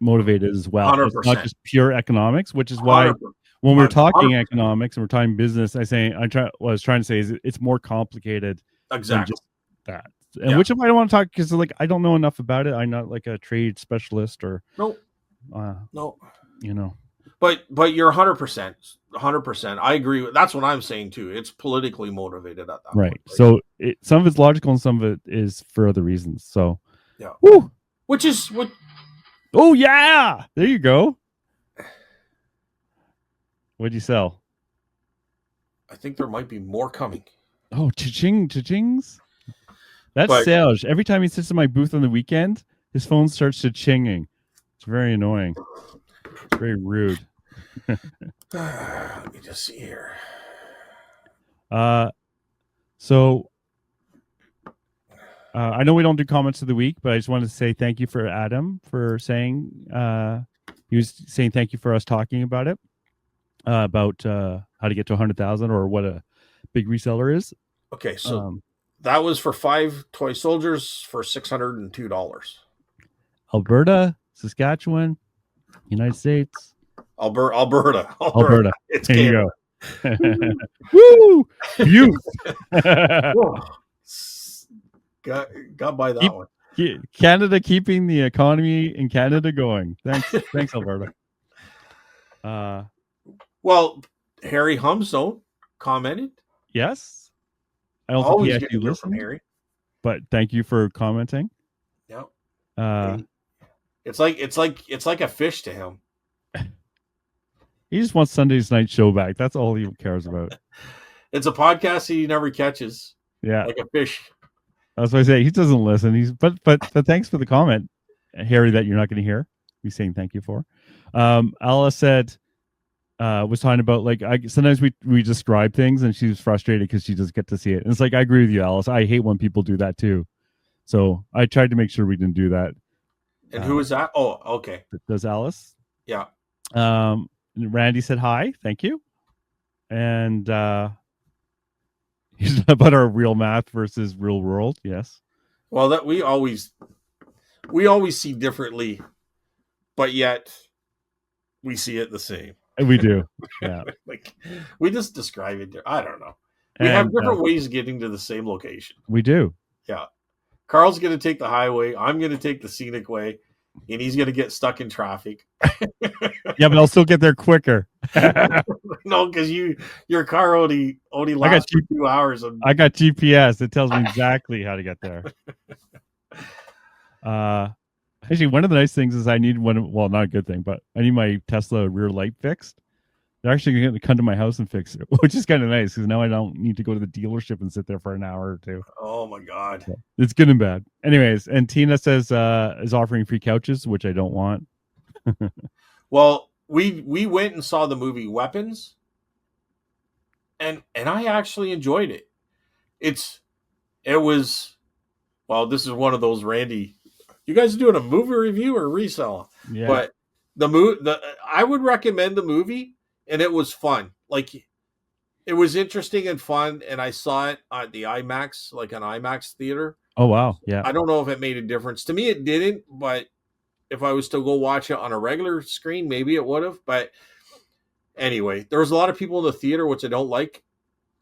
motivated as well. It's not 100%. just pure economics, which is why 100%. when we're talking 100%. economics and we're talking business, what I was trying to say is it's more complicated than Exactly. just that. And Yeah. which I don't want to talk because like I don't know enough about it. I'm not like a trade specialist or No. you know. But you're 100%. 100%. I agree. That's what I'm saying too. It's politically motivated at that Right. point. So some of it's logical and some of it is for other reasons. So Yeah. woo. Which is what. Oh yeah, there you go. What'd you sell? I think there might be more coming. Oh, cha-chings. That's But Serge. Every time he sits in my booth on the weekend, his phone starts cha-chinging. It's very annoying. Very rude. let me just see here. So I know we don't do comments of the week, but I just wanted to say thank you for Adam for saying he was saying thank you for us talking about it, about how to get to 100,000 or what a big reseller is. Okay, so that was for 5 toy soldiers for $602. Alberta, Saskatchewan, United States. Alberta. It's there Canada. You go. Woo! Youth. got by that one. Canada keeping the economy in Canada going. Thanks, Alberta. Well, Harry Humstone commented. Yes, I don't Always think he actually listened. Harry. But thank you for commenting. Yeah. It's like a fish to him. He just wants Sunday's night show back. That's all he cares about. It's a podcast he never catches. Yeah, like a fish. That's why I say he doesn't listen. But thanks for the comment, Harry, that you're not going to hear me saying thank you for. Alice said was talking about like sometimes we describe things and she's frustrated because she doesn't get to see it. And it's like I agree with you, Alice. I hate when people do that too. So I tried to make sure we didn't do that. And who is that? Oh, okay. Does Alice? Yeah. Randy said hi, thank you. And he's about our real math versus real world. Yes. Well, that we always see differently, but yet we see it the same. We do. Yeah. Like we just describe it. I don't know. We have different ways of getting to the same location. We do. Yeah. Carl's going to take the highway. I'm going to take the scenic way, and he's going to get stuck in traffic. Yeah, but I'll still get there quicker. No, because your car only lasts for 2 hours. I got GPS. It tells me exactly how to get there. Actually, one of the nice things is I need one. Well, not a good thing, but I need my Tesla rear light fixed. They're actually going to come to my house and fix it, which is kind of nice because now I don't need to go to the dealership and sit there for an hour or two. Oh my god, it's good and bad. Anyways, and Tina says is offering free couches, which I don't want. Well, we went and saw the movie Weapons, and I actually enjoyed it. It was well. This is one of those Randy. You guys are doing a movie review or resell? Yeah. But I would recommend the movie. And it was fun. Like, it was interesting and fun. And I saw it at the IMAX, like an IMAX theater. Oh, wow. Yeah. I don't know if it made a difference. To me, it didn't. But if I was to go watch it on a regular screen, maybe it would have. But anyway, there was a lot of people in the theater, which I don't like.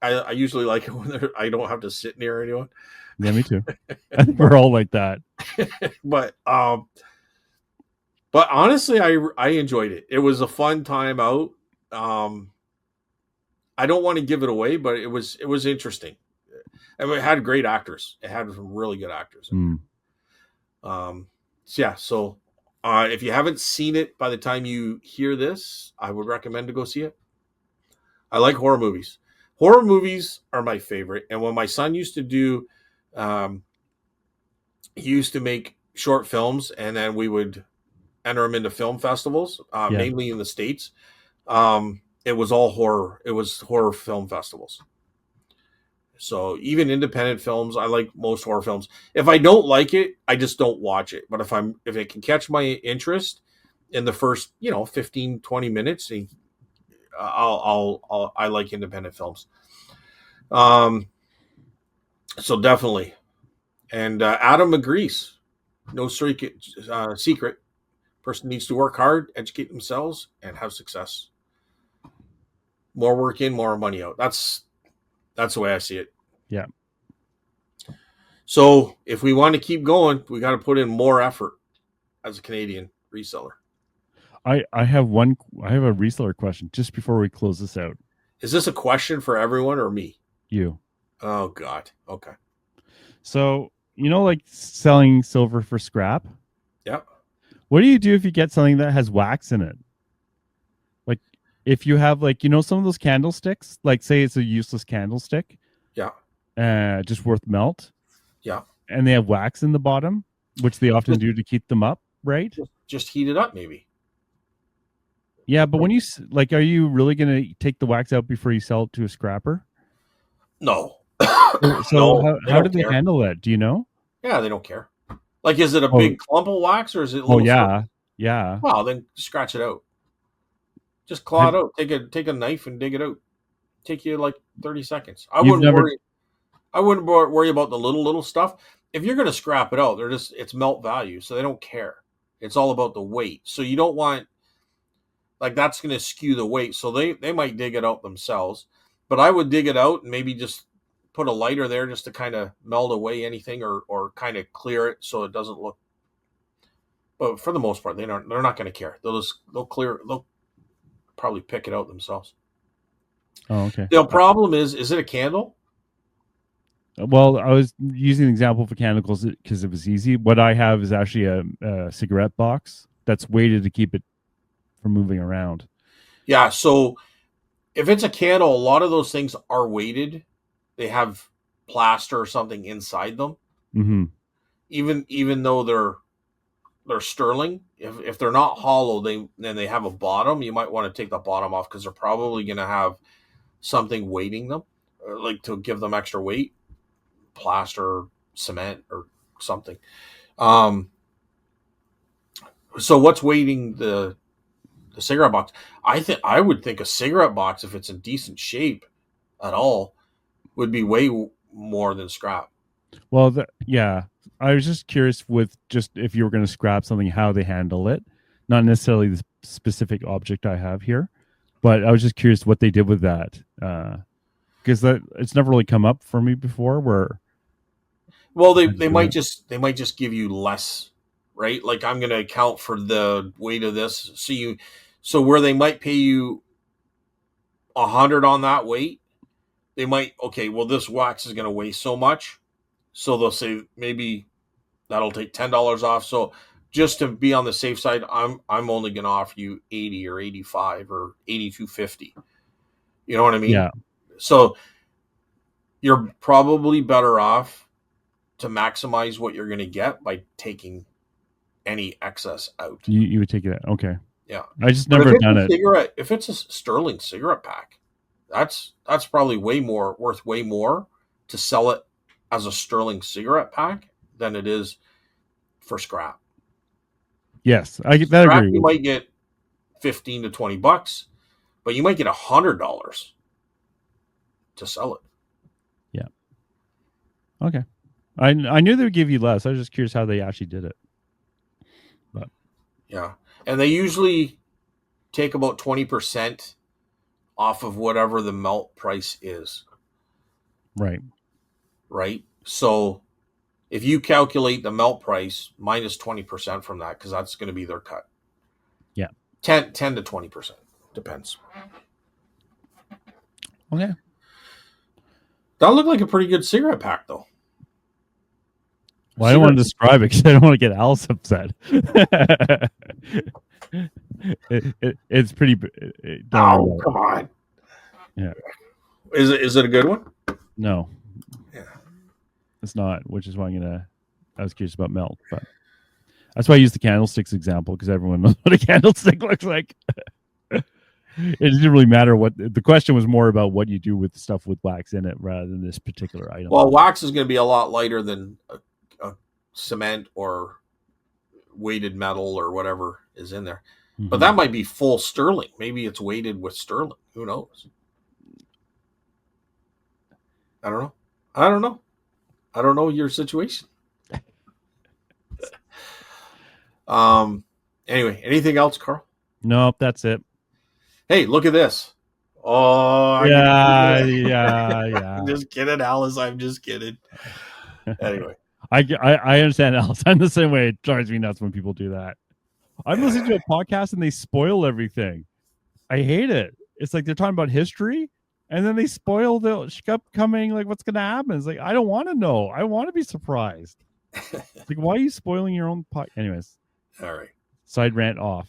I usually like it when I don't have to sit near anyone. Yeah, me too. I think we're all like that. But But honestly, I enjoyed it. It was a fun time out. Um, I don't want to give it away, but it was interesting. I mean, it had great actors. It had some really good actors in Hmm. there. So yeah, so if you haven't seen it by the time you hear this, I would recommend to go see it. I like horror movies. Horror movies are my favorite. And when my son used to do, um, he used to make short films, and then we would enter them into film festivals, Yeah. mainly in the States. It was all horror. It was horror film festivals. So even independent films, I like most horror films. If I don't like it, I just don't watch it. But if it can catch my interest in the first, 15, 20 minutes, I like independent films. Um, so definitely. And Adam agrees. No secret. Person needs to work hard, educate themselves, and have success. More work in, more money out. That's the way I see it. Yeah. So if we want to keep going, we got to put in more effort as a Canadian reseller. I have one. I have a reseller question just before we close this out. Is this a question for everyone or me? You. Oh God. Okay. So like selling silver for scrap. Yeah. What do you do if you get something that has wax in it? Like if you have like some of those candlesticks, like say it's a useless candlestick, Yeah. just worth melt, Yeah. and they have wax in the bottom, which they often Just do to keep them up, right? just heat it up, maybe. Yeah, but Like, when like, are you really gonna take the wax out before you sell it to a scrapper? no. So No, they how do don't they care. handle that? Do you know? Yeah, they don't care. Like, is it a Oh, big clump of wax or is it oh little yeah, circles? yeah. Well, then scratch it out. Just claw Have it out. Take a knife and dig it out. Take you like 30 seconds. I you've wouldn't never? worry. I wouldn't worry about the little stuff. If you're gonna scrap it out, it's melt value, so they don't care. It's all about the weight. So you don't want like that's gonna skew the weight. So they might dig it out themselves, but I would dig it out and maybe just put a lighter there just to kind of melt away anything or kind of clear it so it doesn't look. But for the most part, they're not going to care. They'll probably pick it out themselves. Oh, okay. The problem is it a candle? Well, I was using an example for candles because it was easy. What I have is actually a cigarette box that's weighted to keep it from moving around. Yeah. So if it's a candle, a lot of those things are weighted. They have plaster or something inside them. Hmm. Even though they're sterling, if they're not hollow, then they have a bottom. You might want to take the bottom off because they're probably going to have something weighting them, like to give them extra weight, plaster, cement, or something. Um, so what's weighting the cigarette box? I would think a cigarette box, if it's in decent shape at all, would be way more than scrap. Well, yeah, I was just curious with just if you were going to scrap something, how they handle it, not necessarily the specific object I have here, but I was just curious what they did with that because that it's never really come up for me before. Where Well, they, I had to they do might it. just give you less, right? Like I'm going to account for the weight of this. So where they might pay you 100 on that weight, they might okay. Well, this wax is going to weigh so much, so they'll say maybe that'll take $10 off. So just to be on the safe side, I'm only going to offer you 80 or 85 or 82.50. You know what I mean? Yeah, So you're probably better off to maximize what you're going to get by taking any excess out. you would take it out. Okay, Yeah. I just But never done it. if it's a sterling cigarette pack, that's probably worth way more to sell it as a sterling cigarette pack than it is for scrap. Yes, I that Scrap agree you with. might get 15 to $20, but you might get $100 to sell it. Yeah. Okay. I knew they would give you less. I was just curious how they actually did it. But Yeah. And they usually take about 20% off of whatever the melt price is, right. right? So if you calculate the melt price minus 20% from that, because that's going to be their cut. 10 to 20%. Depends. Okay. That looked like a pretty good cigarette pack, though. Well, I don't want to describe it because I don't want to get Alice upset. It's pretty. Don't worry about Come on. Yeah. Is it a good one? No. Yeah. It's not, which is why I was curious about melt, but that's why I used the candlesticks example because everyone knows what a candlestick looks like. It didn't really matter what the question was, more about what you do with stuff with wax in it rather than this particular item. Well, wax is going to be a lot lighter than a cement or weighted metal or whatever is in there. Mm-hmm. But that might be full sterling. Maybe it's weighted with sterling. Who knows? I don't know. I don't know your situation. Anyway, anything else, Carl? Nope, that's it. Hey, look at this. Oh, yeah. I'm just kidding, Alice. I'm just kidding. Anyway. I understand, Alice. I'm the same way. It drives me nuts when people do that. I'm listening to a podcast and they spoil everything. I hate it. It's like they're talking about history and then they spoil the upcoming, like what's going to happen. It's like, I don't want to know. I want to be surprised. Like, why are you spoiling your own podcast? Anyways. All right. Side rant off.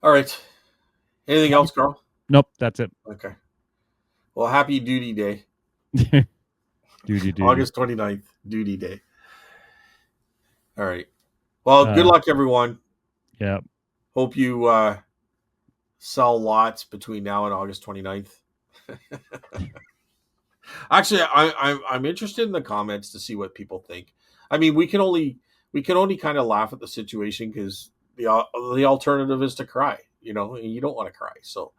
All right. Anything else, Carl? Nope, that's it. Okay. Well, happy duty day. Duty. August 29th, duty day. All right. Well, good luck, everyone. Yeah. Hope you sell lots between now and August 29th. Actually, I'm interested in the comments to see what people think. I mean, we can only kind of laugh at the situation because the alternative is to cry. You know, and you don't want to cry. So,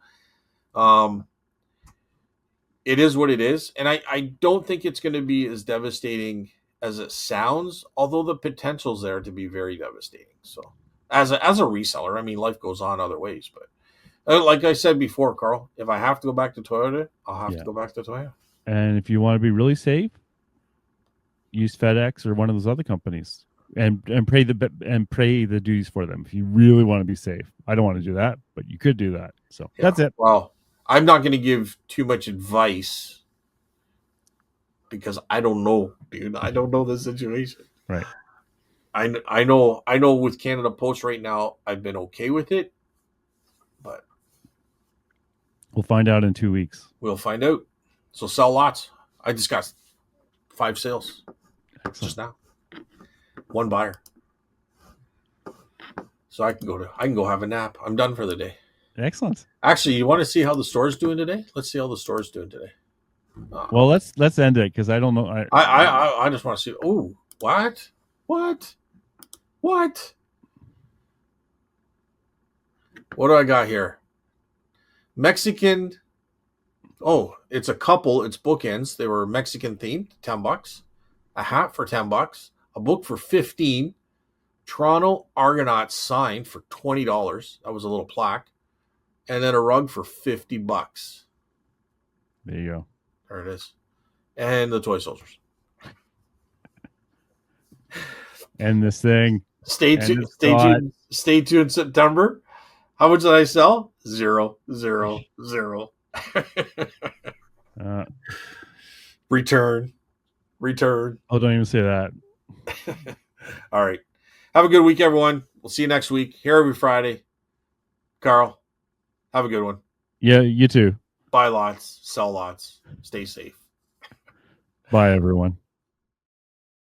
it is what it is, and I don't think it's going to be as devastating as it sounds. Although the potential's there to be very devastating. So, as a reseller, I mean, life goes on other ways. But like I said before, Carl, if I have to go back to Toyota, I'll have to go back to Toyota. And if you want to be really safe, use FedEx or one of those other companies, and pay the duties for them. If you really want to be safe, I don't want to do that, but you could do that. So that's it. Well, I'm not going to give too much advice because I don't know, dude. I don't know the situation. Right. I know with Canada Post right now, I've been okay with it, but we'll find out in 2 weeks. We'll find out. So sell lots. I just got 5 sales. Excellent. Just now. 1 buyer. So I can go have a nap. I'm done for the day. Excellent. Actually, you want to see how the store's doing today? Let's see how the store's doing today. Well, let's end it because I don't know. I just want to see. Oh, what? What do I got here? Mexican. Oh, it's a couple. It's bookends. They were Mexican themed. $10. A hat for $10. A book for $15. Toronto Argonauts sign for $20. That was a little plaque. And then a rug for $50. There you go. There it is. And the toy soldiers. And this thing. Stay tuned September. How much did I sell? 0, 0, 0. Return. Oh, don't even say that. All right. Have a good week, everyone. We'll see you next week. Here every Friday. Carl, have a good one. Yeah, you too. Buy lots, sell lots, stay safe. Bye, everyone.